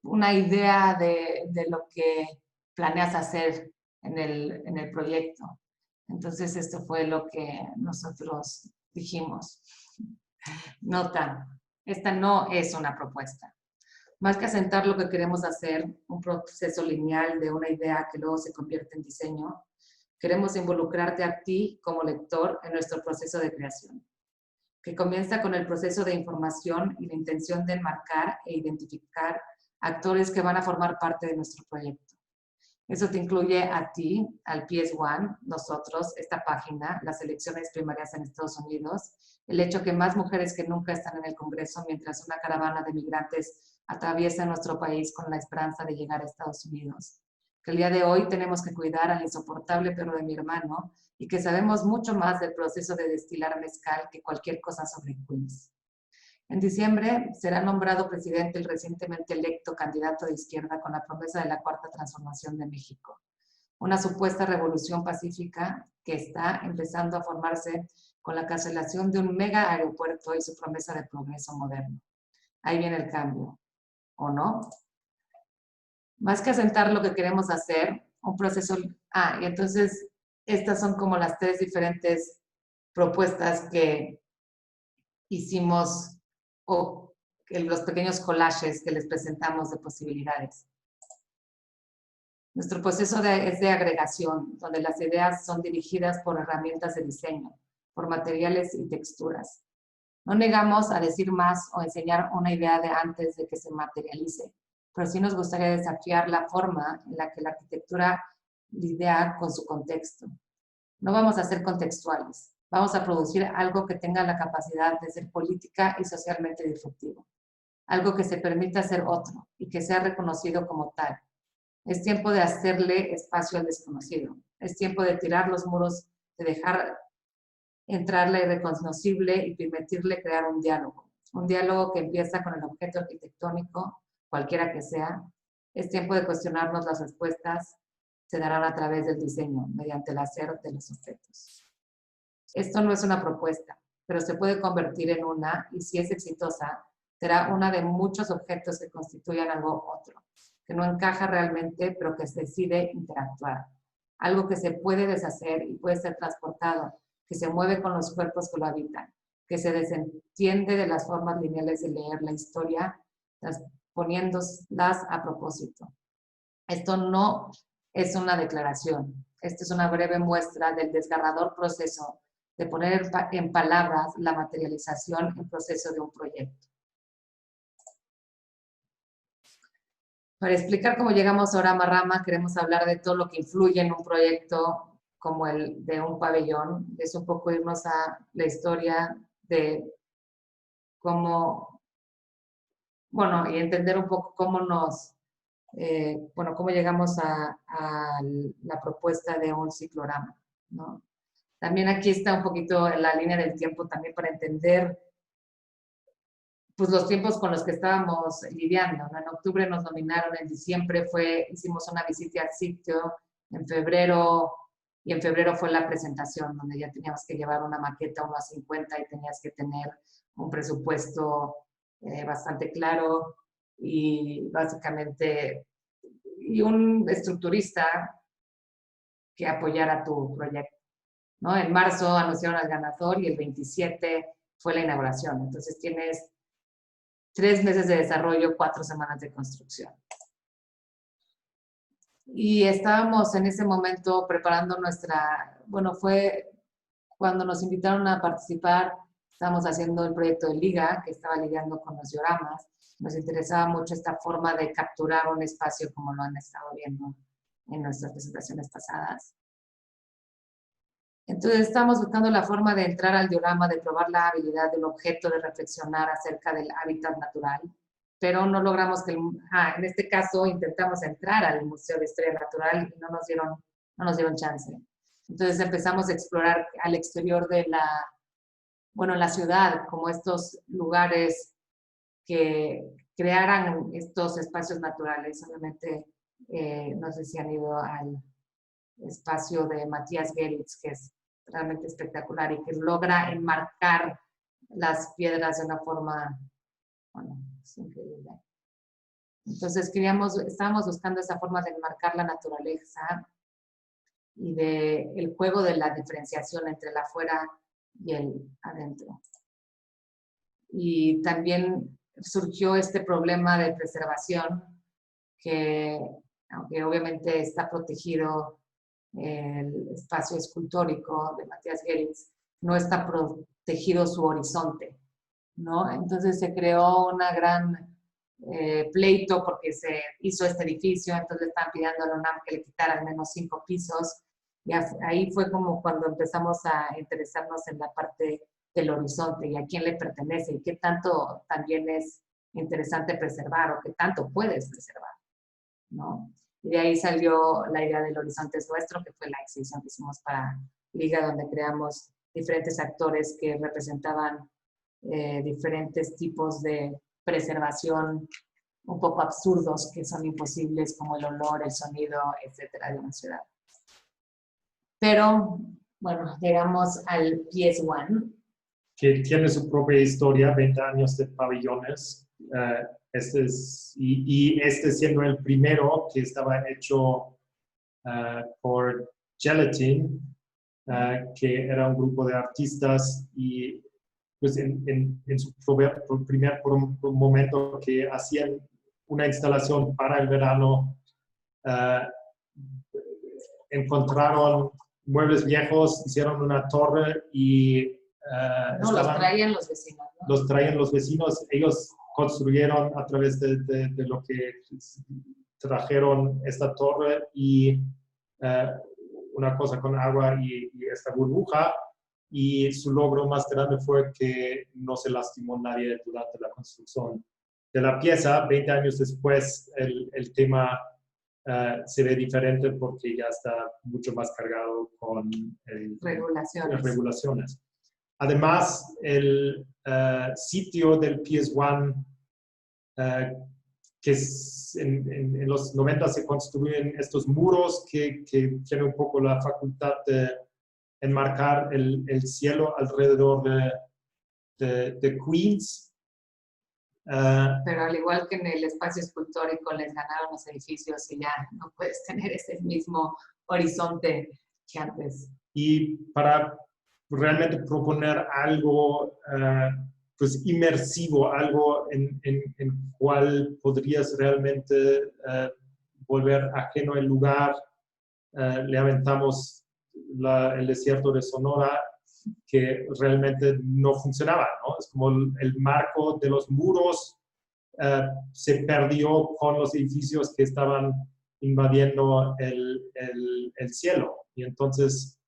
una idea de lo que planeas hacer en el proyecto. Entonces, esto fue lo que nosotros dijimos. Nota, esta no es una propuesta. Más que asentar lo que queremos hacer, un proceso lineal de una idea que luego se convierte en diseño, queremos involucrarte a ti como lector en nuestro proceso de creación, que comienza con el proceso de información y la intención de enmarcar e identificar actores que van a formar parte de nuestro proyecto. Eso te incluye a ti, al PS1, nosotros, esta página, las elecciones primarias en Estados Unidos, el hecho que más mujeres que nunca están en el Congreso mientras una caravana de migrantes atraviesa nuestro país con la esperanza de llegar a Estados Unidos. Que el día de hoy tenemos que cuidar al insoportable perro de mi hermano y que sabemos mucho más del proceso de destilar mezcal que cualquier cosa sobre Queens. En diciembre será nombrado presidente el recientemente electo candidato de izquierda con la promesa de la Cuarta Transformación de México, una supuesta revolución pacífica que está empezando a formarse con la cancelación de un mega aeropuerto y su promesa de progreso moderno. Ahí viene el cambio, ¿o no? Más que asentar lo que queremos hacer, un proceso... y entonces estas son como las 3 diferentes propuestas que hicimos o los pequeños collages que les presentamos de posibilidades. Nuestro proceso es de agregación, donde las ideas son dirigidas por herramientas de diseño, por materiales y texturas. No negamos a decir más o enseñar una idea de antes de que se materialice, pero sí nos gustaría desafiar la forma en la que la arquitectura lidia con su contexto. No vamos a ser contextuales. Vamos a producir algo que tenga la capacidad de ser política y socialmente disruptivo. Algo que se permita ser otro y que sea reconocido como tal. Es tiempo de hacerle espacio al desconocido. Es tiempo de tirar los muros, de dejar entrar la irreconocible y permitirle crear un diálogo. Un diálogo que empieza con el objeto arquitectónico, cualquiera que sea. Es tiempo de cuestionarnos las respuestas. Se darán a través del diseño, mediante el hacer de los objetos. Esto no es una propuesta, pero se puede convertir en una, y si es exitosa, será una de muchos objetos que constituyan algo otro, que no encaja realmente, pero que se decide interactuar. Algo que se puede deshacer y puede ser transportado, que se mueve con los cuerpos que lo habitan, que se desentiende de las formas lineales de leer la historia, transponiéndolas a propósito. Esto no es una declaración. Esta es una breve muestra del desgarrador proceso de poner en palabras la materialización en proceso de un proyecto. Para explicar cómo llegamos a Orama Rama, queremos hablar de todo lo que influye en un proyecto como el de un pabellón. Es un poco irnos a la historia de cómo, bueno, y entender un poco cómo cómo llegamos a la propuesta de un ciclorama, ¿no? También aquí está un poquito la línea del tiempo también para entender pues, los tiempos con los que estábamos lidiando, ¿no? En octubre nos nominaron, en diciembre hicimos una visita al sitio, en febrero fue la presentación, donde ya teníamos que llevar una maqueta 1:50 y tenías que tener un presupuesto bastante claro y básicamente y un estructurista que apoyara tu proyecto, ¿no? En marzo anunciaron al ganador y el 27 fue la inauguración. Entonces tienes 3 meses de desarrollo, 4 semanas de construcción. Y estábamos en ese momento preparando fue cuando nos invitaron a participar, estábamos haciendo el proyecto de Liga, que estaba lidiando con los dioramas. Nos interesaba mucho esta forma de capturar un espacio como lo han estado viendo en nuestras presentaciones pasadas. Entonces estamos buscando la forma de entrar al diorama, de probar la habilidad del objeto de reflexionar acerca del hábitat natural, pero no logramos en este caso intentamos entrar al Museo de Historia Natural y no nos dieron chance. Entonces empezamos a explorar al exterior de la ciudad, como estos lugares que crearan estos espacios naturales. Obviamente, no sé si han ido al espacio de Matías Geritz, que es realmente espectacular y que logra enmarcar las piedras de una forma, es increíble. Entonces estábamos buscando esa forma de enmarcar la naturaleza y el juego de la diferenciación entre el afuera y el adentro. Y también surgió este problema de preservación que, aunque obviamente está protegido el espacio escultórico de Matías Geritz, no está protegido su horizonte, ¿no? Entonces se creó una gran pleito porque se hizo este edificio, entonces estaban pidiendo a la UNAM que le quitara al menos 5 pisos, y ahí fue como cuando empezamos a interesarnos en la parte del horizonte y a quién le pertenece y qué tanto también es interesante preservar o qué tanto puedes preservar, ¿no? Y de ahí salió la idea del Horizonte es Nuestro, que fue la exhibición que hicimos para Liga, donde creamos diferentes actores que representaban diferentes tipos de preservación un poco absurdos que son imposibles, como el olor, el sonido, etcétera, de una ciudad. Pero, bueno, llegamos al PS1. Que tiene su propia historia, 20 años de pabellones. Este siendo el primero que estaba hecho por Gelatin, que era un grupo de artistas y pues en su primer momento que hacían una instalación para el verano, encontraron muebles viejos, hicieron una torre y no, los traían los vecinos, ¿no? Los traían los vecinos, ellos construyeron a través de lo que trajeron esta torre y una cosa con agua y esta burbuja, y su logro más grande fue que no se lastimó nadie durante la construcción de la pieza. 20 años después el tema se ve diferente porque ya está mucho más cargado con regulaciones. regulaciones. Además, el sitio del PS1, que en los 90 se construyen estos muros que tienen un poco la facultad de enmarcar el cielo alrededor de Queens. Pero al igual que en el espacio escultórico les ganaron los edificios y ya no puedes tener ese mismo horizonte que antes. Y para realmente proponer algo pues inmersivo, algo en cual podrías realmente volver ajeno al lugar, le aventamos el desierto de Sonora, que realmente no funcionaba, ¿no? Es como el marco de los muros se perdió con los edificios que estaban invadiendo el cielo. Y entonces,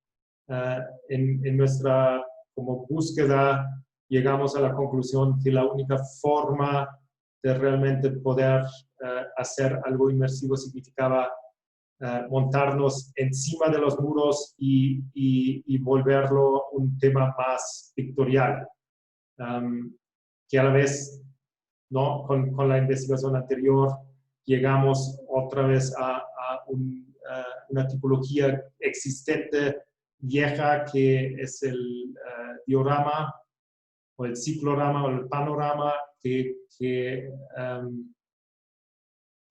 en nuestra como búsqueda, llegamos a la conclusión que la única forma de realmente poder hacer algo inmersivo significaba montarnos encima de los muros y volverlo un tema más pictorial, que a la vez, ¿no? Con la investigación anterior llegamos otra vez a una tipología existente vieja que es el diorama o el ciclorama o el panorama, que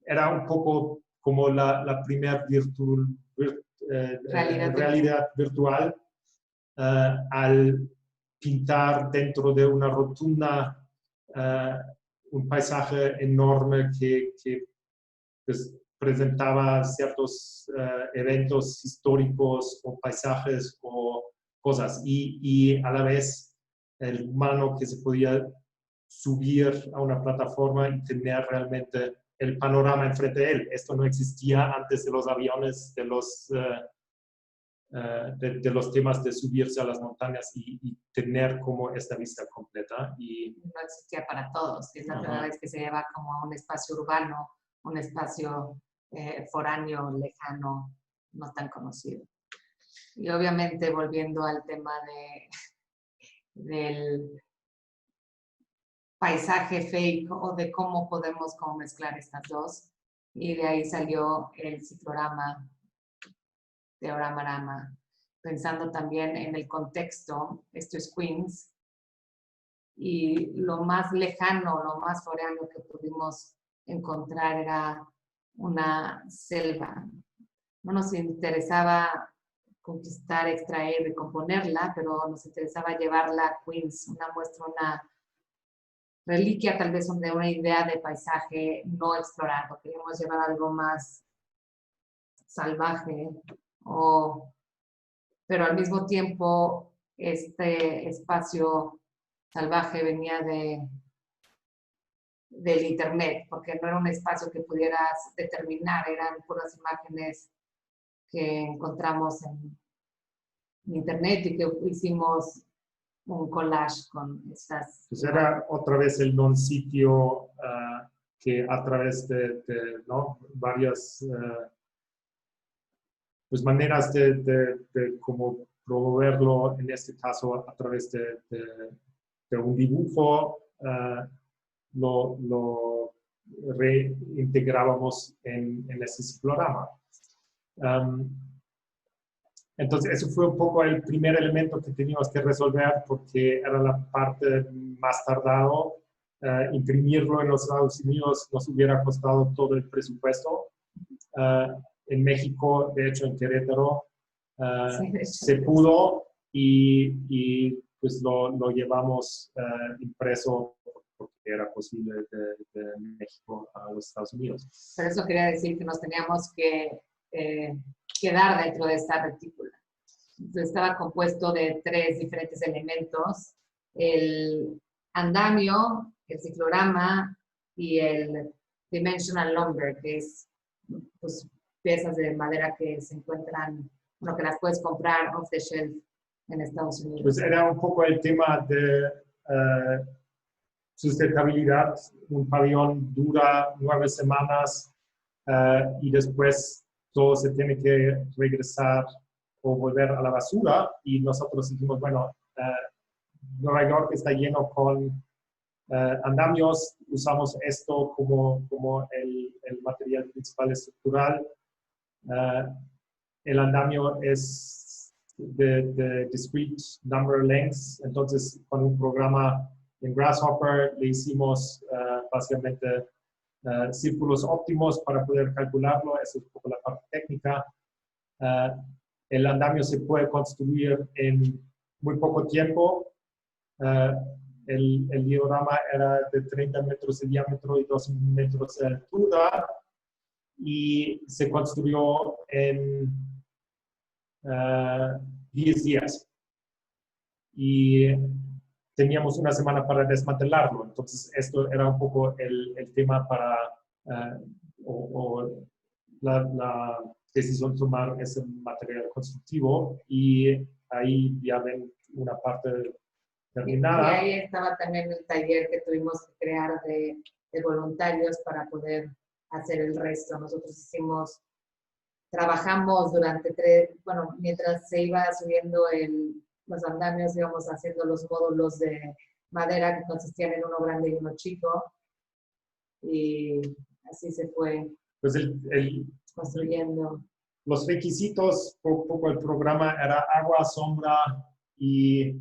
era un poco como la primera realidad virtual, al pintar dentro de una rotunda un paisaje enorme que pues, presentaba ciertos eventos históricos o paisajes o cosas, y a la vez el humano que se podía subir a una plataforma y tener realmente el panorama enfrente de él. Esto no existía antes de los aviones, de los temas de subirse a las montañas y tener como esta vista completa. Y no existía para todos. Es la primera vez que se lleva como a un espacio urbano, un espacio foráneo, lejano, no tan conocido. Y obviamente volviendo al tema del paisaje fake o de cómo podemos como mezclar estas dos. Y de ahí salió el ciclorama, Teoramarama, pensando también en el contexto. Esto es Queens, y lo más lejano, lo más foráneo que pudimos encontrar era una selva. No nos interesaba conquistar, extraer, recomponerla, pero nos interesaba llevarla a Queens, una muestra, una reliquia tal vez de una idea de paisaje no explorado. Queríamos llevar algo más salvaje, pero al mismo tiempo este espacio salvaje venía del internet, porque no era un espacio que pudieras determinar, eran puras imágenes que encontramos en internet y que hicimos un collage con estas. Pues era otra vez el non-sitio que a través de ¿no? varias pues maneras de cómo promoverlo, en este caso a través de un dibujo, lo reintegrábamos en ese ciclorama. Entonces, eso fue un poco el primer elemento que teníamos que resolver porque era la parte más tardado. Imprimirlo en los Estados Unidos nos hubiera costado todo el presupuesto. En México, de hecho en Querétaro, se pudo y pues lo llevamos impreso porque era posible de México a los Estados Unidos. Por eso quería decir que nos teníamos que quedar dentro de esta retícula. Entonces, estaba compuesto de 3 diferentes elementos: el andamio, el ciclorama y el dimensional lumber, que es pues, piezas de madera que se encuentran, bueno, que las puedes comprar off the shelf en Estados Unidos. Pues era un poco el tema de sustentabilidad. Un pabellón dura 9 semanas y después todo se tiene que regresar o volver a la basura, y nosotros dijimos, bueno, Nueva York está lleno con andamios, usamos esto como el material principal estructural. El andamio es de discrete number lengths, entonces con un programa en Grasshopper le hicimos básicamente círculos óptimos para poder calcularlo. Esa es un poco la parte técnica. El andamio se puede construir en muy poco tiempo. El diorama era de 30 metros de diámetro y 2 metros de altura y se construyó en 10 días. Y teníamos una semana para desmantelarlo. Entonces, esto era un poco el tema para la decisión de tomar ese material constructivo, y ahí ya ven una parte terminada. Y ahí estaba también el taller que tuvimos que crear de voluntarios para poder hacer el resto. Nosotros trabajamos durante mientras se iba subiendo los andamios, íbamos haciendo los módulos de madera que consistían en uno grande y uno chico, y así se fue pues construyendo. Los requisitos, un poco el programa era agua, sombra y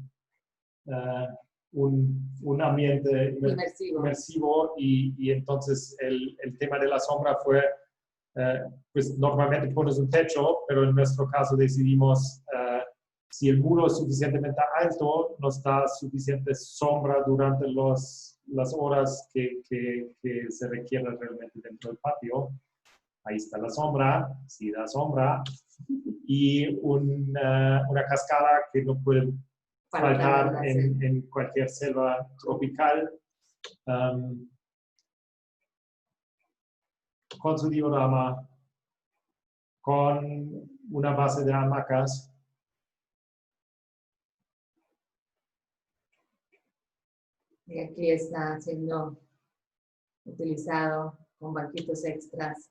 un ambiente inmersivo, y entonces el tema de la sombra fue, pues normalmente pones un techo, pero en nuestro caso decidimos, si el muro es suficientemente alto, nos da suficiente sombra durante las horas que se requieren realmente dentro del patio. Ahí está la sombra, sí da sombra, y una cascada que no puede faltar en cualquier selva tropical. Con su diorama, con una base de hamacas. Y aquí está siendo utilizado con banquitos extras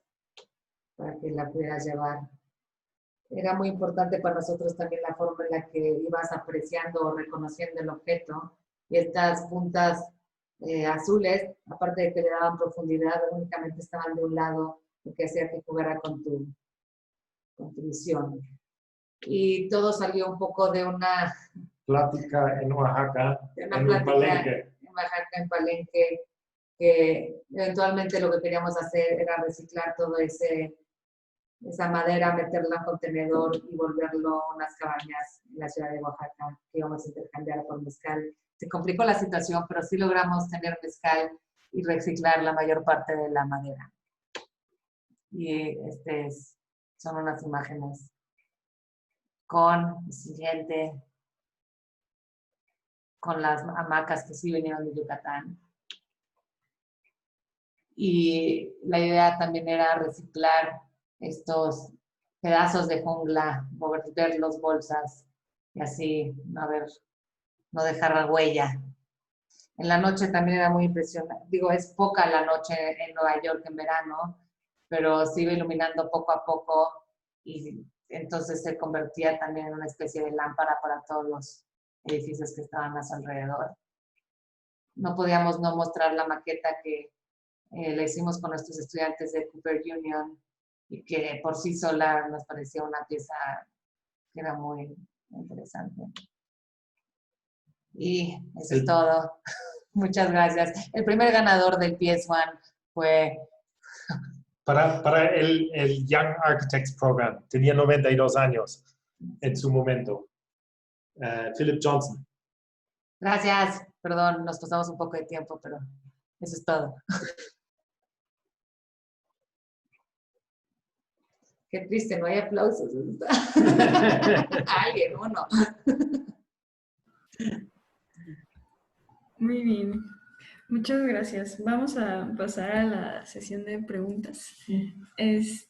para que la pudieras llevar. Era muy importante para nosotros también la forma en la que ibas apreciando o reconociendo el objeto, y estas puntas azules, aparte de que le daban profundidad, únicamente estaban de un lado, lo que hacía que jugara con tu visión. Y todo salió un poco de una plática en Oaxaca, en un Palenque. En Oaxaca, en Palenque, que eventualmente lo que queríamos hacer era reciclar todo esa madera, meterla en contenedor y volverlo unas cabañas en la ciudad de Oaxaca que íbamos a intercambiar por mezcal. Se complicó la situación, pero sí logramos tener mezcal y reciclar la mayor parte de la madera. Y son unas imágenes con el siguiente, con las hamacas que sí vinieron de Yucatán. Y la idea también era reciclar estos pedazos de jungla, volverlos bolsas y así no dejar la huella. En la noche también era muy impresionante. Digo, es poca la noche en Nueva York en verano, pero se iba iluminando poco a poco y entonces se convertía también en una especie de lámpara para todos los edificios que estaban a su alrededor. No podíamos no mostrar la maqueta que la hicimos con nuestros estudiantes de Cooper Union y que por sí sola nos parecía una pieza que era muy interesante. Y eso es todo. Muchas gracias. El primer ganador del PS1 fue... Para el Young Architects Program, tenía 92 años en su momento. Philip Johnson. Gracias. Perdón, nos pasamos un poco de tiempo, pero eso es todo. Qué triste, no hay aplausos. Alguien, uno. Muy bien. Muchas gracias. Vamos a pasar a la sesión de preguntas.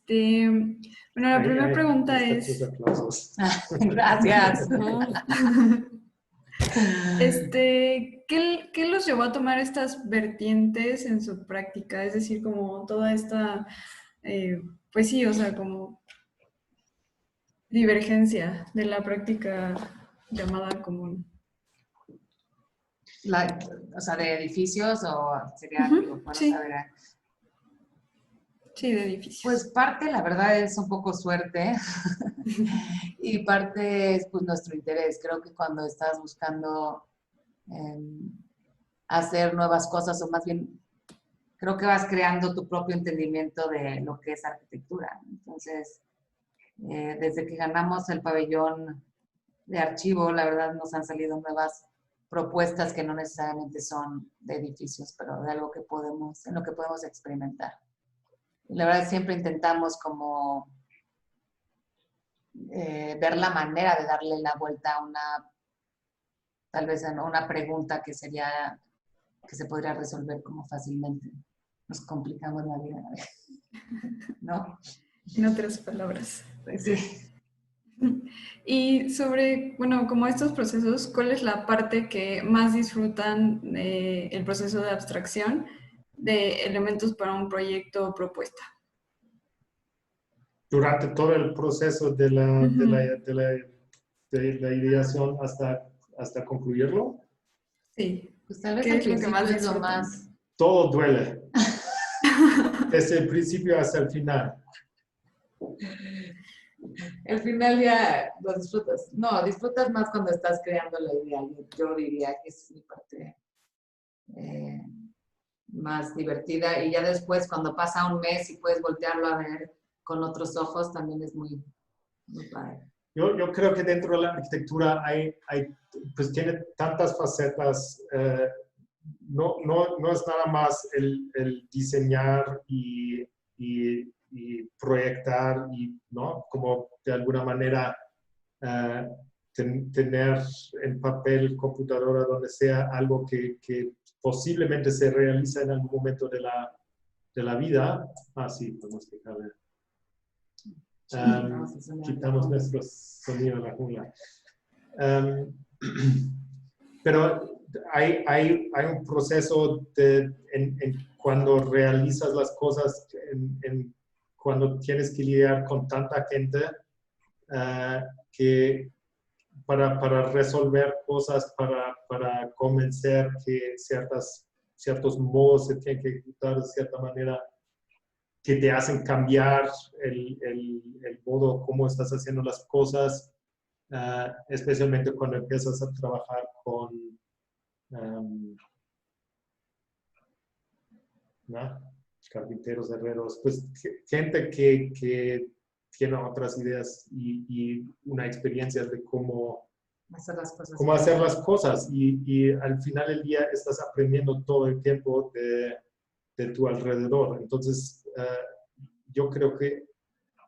Bueno, la primera pregunta es... Gracias. ¿Qué los llevó a tomar estas vertientes en su práctica? Es decir, como toda esta, pues sí, o sea, como divergencia de la práctica llamada común. O sea, de edificios o sería, digo, bueno, sí. saber. Sí, de edificios. Pues parte, la verdad, es un poco suerte y parte es pues nuestro interés. Creo que cuando estás buscando hacer nuevas cosas, o más bien, creo que vas creando tu propio entendimiento de lo que es arquitectura. Entonces, desde que ganamos el pabellón de archivo, la verdad nos han salido nuevas propuestas que no necesariamente son de edificios, pero de algo que en lo que podemos experimentar. Y la verdad siempre intentamos como ver la manera de darle la vuelta a tal vez a una pregunta que se podría resolver como fácilmente. Nos complicamos la vida, ¿no? En otras palabras. Pues sí. Y sobre, bueno, como estos procesos, ¿cuál es la parte que más disfrutan del proceso de abstracción de elementos para un proyecto o propuesta? Durante todo el proceso de la ideación hasta concluirlo. Sí. Pues tal vez ¿Qué al es lo que principio más es lo disfrutan? más... Todo duele. Desde el principio hasta el final. El final ya lo disfrutas. No, disfrutas más cuando estás creando la idea. Yo diría que es mi parte más divertida. Y ya después, cuando pasa un mes y puedes voltearlo a ver con otros ojos, también es muy padre. Yo creo que dentro de la arquitectura pues tiene tantas facetas. No es nada más el diseñar y proyectar y, ¿no? Como de alguna manera tener en papel, computadora, donde sea, algo que posiblemente se realiza en algún momento de la vida. Sí, podemos explicarle. Quitamos nuestro sonido de la jungla. Pero hay un proceso cuando realizas las cosas, cuando tienes que lidiar con tanta gente, que para resolver cosas, para convencer que ciertos modos se tienen que ejecutar de cierta manera, que te hacen cambiar el modo como estás haciendo las cosas, especialmente cuando empiezas a trabajar con ¿no? Carpinteros, herreros, pues gente que tiene otras ideas y una experiencia de cómo hacer las cosas. Y al final del día estás aprendiendo todo el tiempo de tu alrededor. Entonces, yo creo que,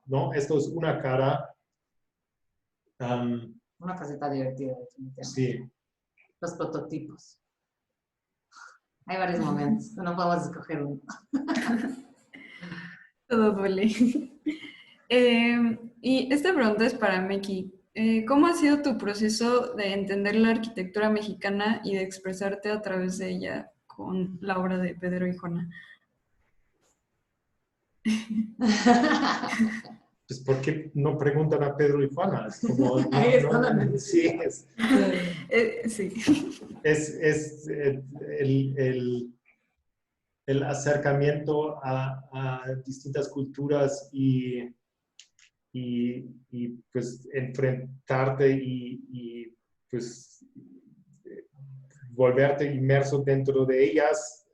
¿no? Esto es una cara. Una faceta divertida, definitivamente. Sí. Los prototipos. Hay varios momentos, no podemos escoger uno. Todo duele. Y esta pregunta es para Meki. ¿Cómo ha sido tu proceso de entender la arquitectura mexicana y de expresarte a través de ella con la obra de Pedro y Juana? Pues, ¿por qué no preguntan a Pedro y Juana? Es como, sí, Sí. Es el acercamiento a distintas culturas y pues enfrentarte y pues volverte inmerso dentro de ellas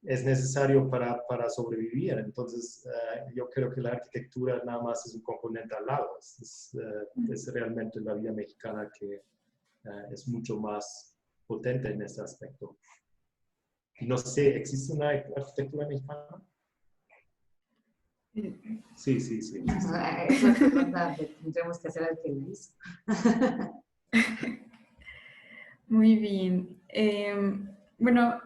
es necesario para sobrevivir. Entonces, yo creo que la arquitectura nada más es un componente al lado. Es realmente la vida mexicana que es mucho más potente en ese aspecto. Y no sé, ¿existe una arquitectura mexicana? Sí. Esa es la pregunta que tendremos que hacer al que lo hizo. Muy bien. Bueno,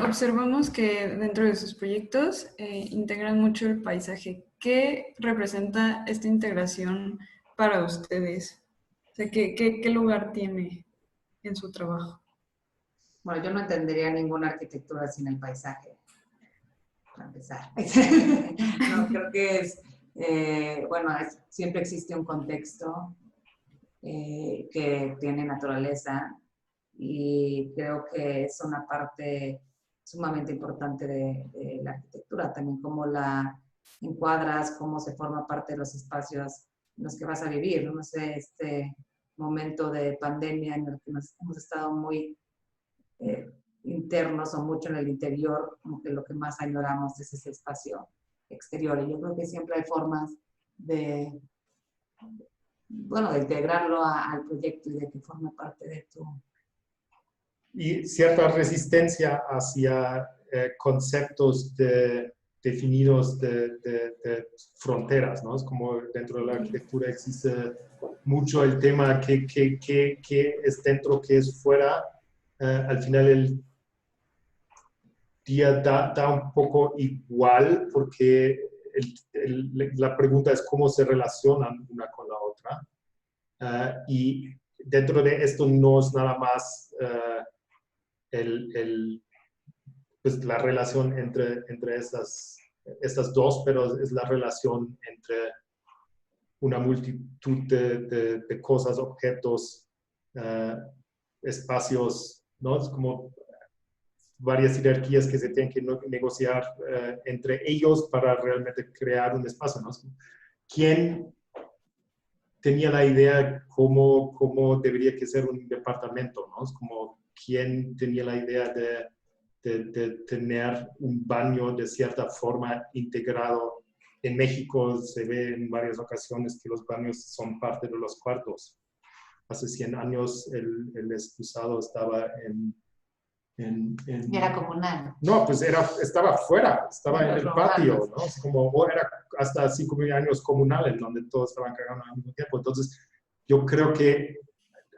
observamos que dentro de sus proyectos integran mucho el paisaje. ¿Qué representa esta integración para ustedes? O sea, ¿qué lugar tiene en su trabajo? Bueno, yo no entendería ninguna arquitectura sin el paisaje, para empezar. No, creo que es, siempre existe un contexto que tiene naturaleza y creo que es una parte sumamente importante de la arquitectura, también cómo la encuadras, cómo se forma parte de los espacios en los que vas a vivir. No sé, este momento de pandemia en el que nos hemos estado muy internos o mucho en el interior, como que lo que más añoramos es ese espacio exterior. Y yo creo que siempre hay formas de integrarlo al proyecto y de que forme parte de tu... Y cierta resistencia hacia conceptos definidos de fronteras, ¿no? Es como dentro de la arquitectura existe mucho el tema que es dentro, que es fuera. Al final el día da un poco igual porque la pregunta es cómo se relacionan una con la otra. Y dentro de esto no es nada más pues la relación entre estas dos, pero es la relación entre una multitud de cosas, objetos, espacios, ¿no? Es como varias jerarquías que se tienen que negociar entre ellos para realmente crear un espacio, ¿no? ¿Quién tenía la idea cómo debería que ser un departamento, ¿no? Es como quién tenía la idea de tener un baño de cierta forma integrado. En México se ve en varias ocasiones que los baños son parte de los cuartos. Hace 100 años el excusado estaba Y era comunal. No, pues estaba afuera, estaba en el patio, ¿no? Es como, era hasta 5.000 años comunal, en donde todos estaban cagando al mismo tiempo. Entonces, yo creo que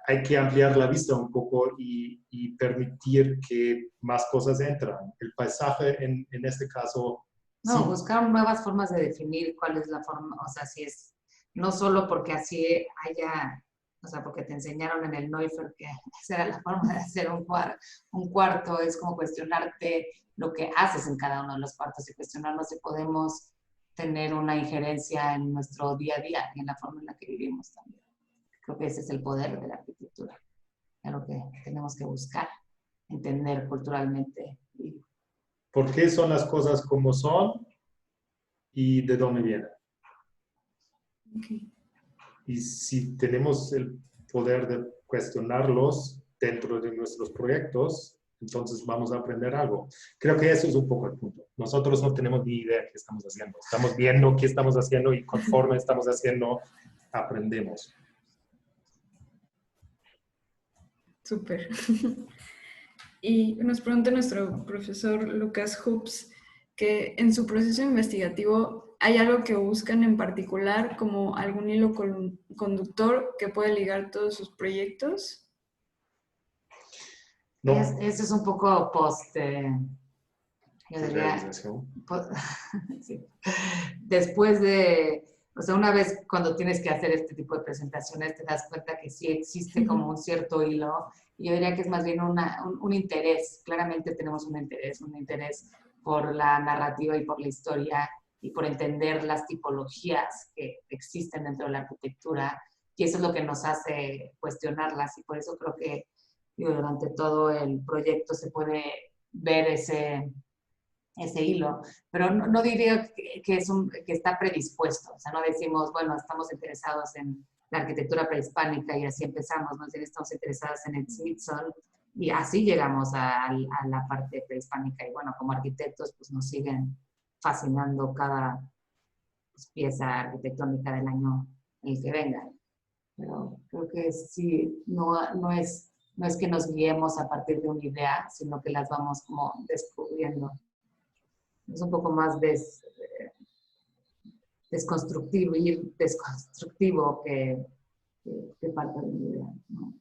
hay que ampliar la vista un poco y permitir que más cosas entran. El paisaje, en este caso... No, sí. buscar nuevas formas de definir cuál es la forma, o sea, si es, no solo porque así haya, o sea, porque te enseñaron en el Neufeld que esa era la forma de hacer un cuarto, es como cuestionarte lo que haces en cada uno de los cuartos y cuestionarnos si podemos tener una injerencia en nuestro día a día y en la forma en la que vivimos también. Creo que ese es el poder de la arquitectura, es lo que tenemos que buscar, entender culturalmente. ¿Por qué son las cosas como son y de dónde vienen? Okay. Y si tenemos el poder de cuestionarlos dentro de nuestros proyectos, entonces vamos a aprender algo. Creo que eso es un poco el punto. Nosotros no tenemos ni idea de qué estamos haciendo. Estamos viendo qué estamos haciendo y conforme estamos haciendo, aprendemos. Súper. Y nos pregunta nuestro profesor Lucas Hoops que en su proceso investigativo hay algo que buscan en particular como algún hilo conductor que puede ligar todos sus proyectos. No. Ese es un poco yo diría, sí. Después de, o sea, una vez cuando tienes que hacer este tipo de presentaciones te das cuenta que sí existe como un cierto hilo, y yo diría que es más bien un interés. Claramente tenemos un interés por la narrativa y por la historia y por entender las tipologías que existen dentro de la arquitectura, y eso es lo que nos hace cuestionarlas, y por eso creo que durante todo el proyecto se puede ver ese hilo, pero no diría que está predispuesto. O sea, no decimos, bueno, estamos interesados en la arquitectura prehispánica y así empezamos, más bien estamos interesados en el Smithson y así llegamos a la parte prehispánica. Y bueno, como arquitectos, pues nos siguen fascinando cada pieza arquitectónica del año en el que venga. Pero creo que sí, no es que nos guiemos a partir de una idea, sino que las vamos como descubriendo. Es un poco más desconstructivo que parte de una idea, ¿no?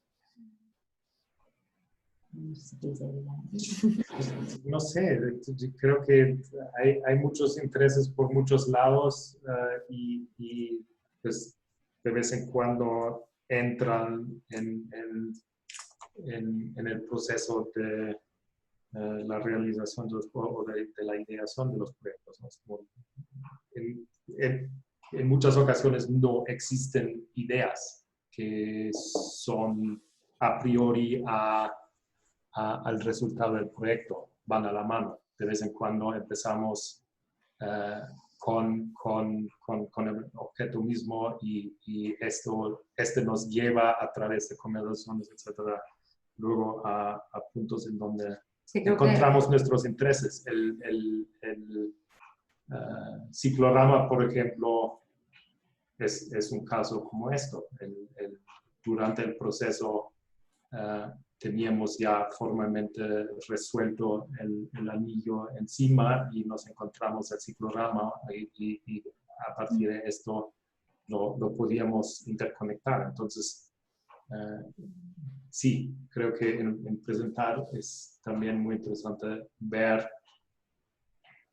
No sé, creo que hay muchos intereses por muchos lados y pues de vez en cuando entran en el proceso de la realización de la ideación de los proyectos, ¿no? En muchas ocasiones no existen ideas que son a priori al resultado del proyecto, van a la mano. De vez en cuando empezamos con el objeto mismo y este nos lleva a través de conversaciones, etcétera, luego a puntos en donde encontramos nuestros intereses. El ciclorama, por ejemplo, es un caso como esto. Durante el proceso teníamos ya formalmente resuelto el anillo encima y nos encontramos el ciclorama y a partir de esto lo podíamos interconectar. Entonces, sí, creo que en presentar es también muy interesante ver,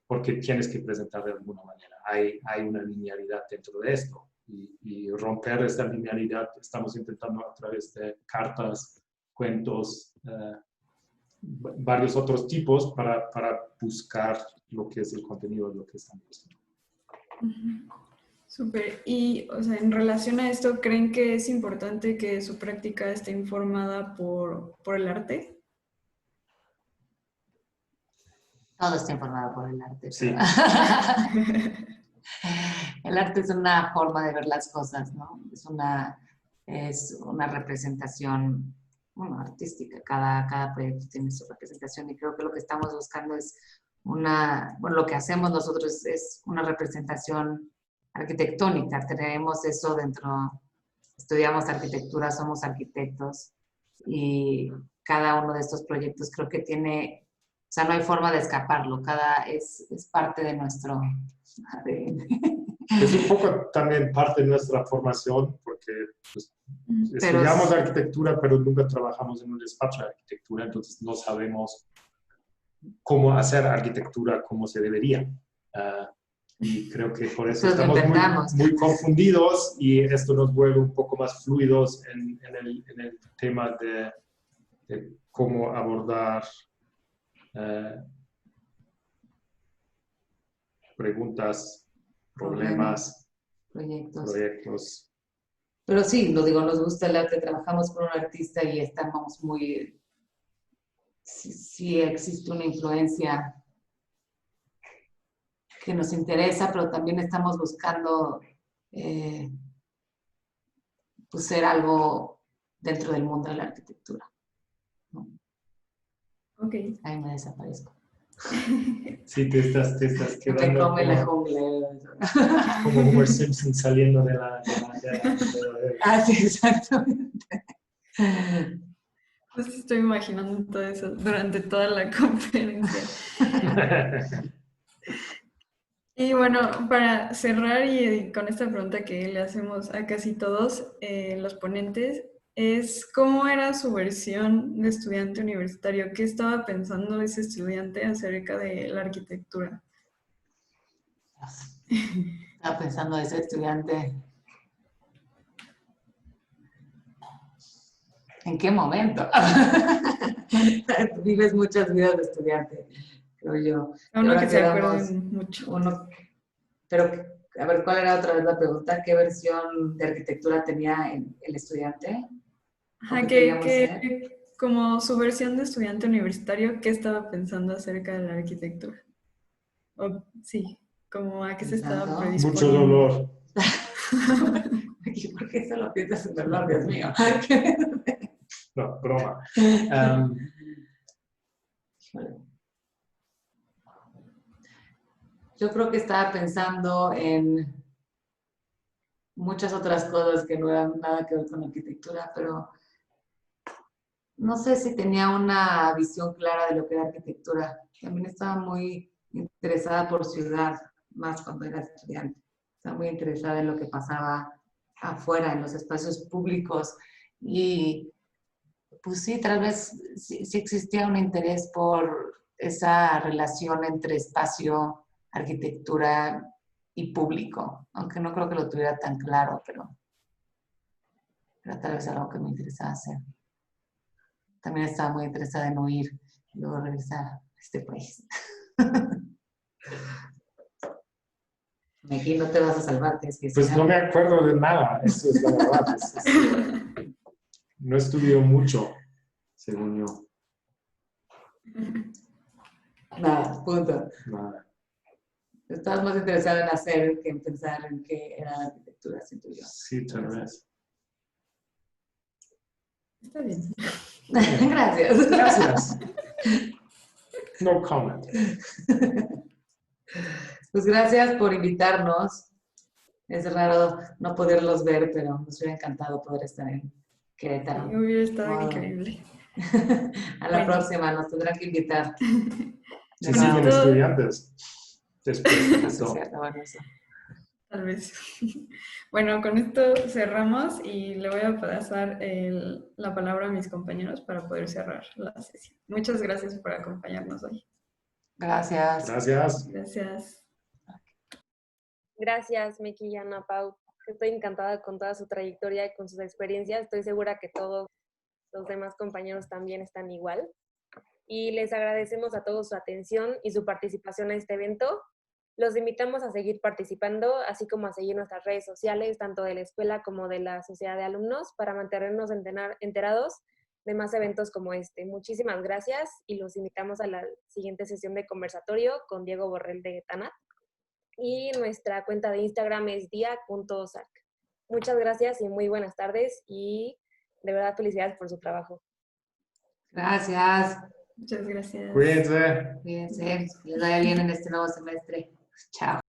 porque tienes que presentar de alguna manera. Hay una linealidad dentro de esto y romper esta linealidad estamos intentando a través de cartas, cuentos, varios otros tipos para buscar lo que es el contenido de lo que estamos haciendo. Súper. Y, o sea, en relación a esto, ¿creen que es importante que su práctica esté informada por el arte? Todo está informado por el arte. Sí. El arte es una forma de ver las cosas, ¿no? Es una representación, bueno, artística. Cada proyecto tiene su representación y creo que lo que estamos buscando es lo que hacemos nosotros es una representación arquitectónica. Tenemos eso dentro, estudiamos arquitectura, somos arquitectos y cada uno de estos proyectos creo que tiene, o sea, no hay forma de escaparlo, es parte de nuestro ADN. Es un poco también parte de nuestra formación, porque pues, estudiamos arquitectura, pero nunca trabajamos en un despacho de arquitectura, entonces no sabemos cómo hacer arquitectura como se debería. Y creo que por eso estamos muy confundidos y esto nos vuelve un poco más fluidos en el tema de cómo abordar preguntas, problemas, proyectos. Pero sí, lo digo, nos gusta el arte, trabajamos con un artista y estamos muy... Sí existe una influencia que nos interesa, pero también estamos buscando pues ser algo dentro del mundo de la arquitectura, ¿no? Ok. Ahí me desaparezco. Sí, te estás Me quedando come la como, jungla. como Homer Simpson saliendo de la Ah, sí, exactamente. Pues estoy imaginando todo eso durante toda la conferencia. Y bueno, para cerrar y con esta pregunta que le hacemos a casi todos los ponentes, es ¿cómo era su versión de estudiante universitario? ¿Qué estaba pensando ese estudiante acerca de la arquitectura? Estaba pensando de ese estudiante. ¿En qué momento? Vives muchas vidas de estudiante, creo yo. A uno Ahora que se quedamos acuerden mucho. pero, a ver, ¿cuál era otra vez la pregunta? ¿Qué versión de arquitectura tenía el estudiante? Ajá, ¿O qué queríamos ser? como su versión de estudiante universitario, ¿qué estaba pensando acerca de la arquitectura? O, sí, como a qué se estaba Pensando. Mucho predisponiendo. dolor. ¿Por qué solo piensas en dolor, Dios mío? No, broma. Híjole. Yo creo que estaba pensando en muchas otras cosas que no eran nada que ver con arquitectura, pero no sé si tenía una visión clara de lo que era arquitectura. También estaba muy interesada por ciudad, más cuando era estudiante. Estaba muy interesada en lo que pasaba afuera, en los espacios públicos. Y pues sí, tal vez sí existía un interés por esa relación entre espacio, arquitectura y público, aunque no creo que lo tuviera tan claro, pero tal vez algo que me interesaba hacer. También estaba muy interesada en huir y luego regresar a este país. Aquí no te vas a salvar, es que Pues no me acuerdo de nada, eso es la verdad. No estudió mucho, según yo. Nada, punto. Nada. Estabas más interesado en hacer que en pensar en qué era la arquitectura, siento yo. Sí, tal vez. Está bien. Gracias. Gracias. No comment. Pues gracias por invitarnos. Es raro no poderlos ver, pero nos hubiera encantado poder estar en Querétaro. Sí, hubiera estado Wow. increíble. A la próxima nos tendrán que invitar. Si siguen estudiantes. Después de Eso es todo. cierto, bueno, eso. Tal vez. Bueno, con esto cerramos y le voy a pasar la palabra a mis compañeros para poder cerrar la sesión. Muchas gracias por acompañarnos hoy. Gracias. Gracias. Gracias. Gracias, Meki y Ana Pau. Estoy encantada con toda su trayectoria y con sus experiencias. Estoy segura que todos los demás compañeros también están igual. Y les agradecemos a todos su atención y su participación en este evento. Los invitamos a seguir participando, así como a seguir nuestras redes sociales, tanto de la escuela como de la sociedad de alumnos, para mantenernos enterados de más eventos como este. Muchísimas gracias y los invitamos a la siguiente sesión de conversatorio con Diego Borrell de Tanat. Y nuestra cuenta de Instagram es dia.osac. Muchas gracias y muy buenas tardes y de verdad felicidades por su trabajo. Gracias. Muchas gracias. Cuídense. Cuídense. Que les vaya bien en este nuevo semestre. Chao.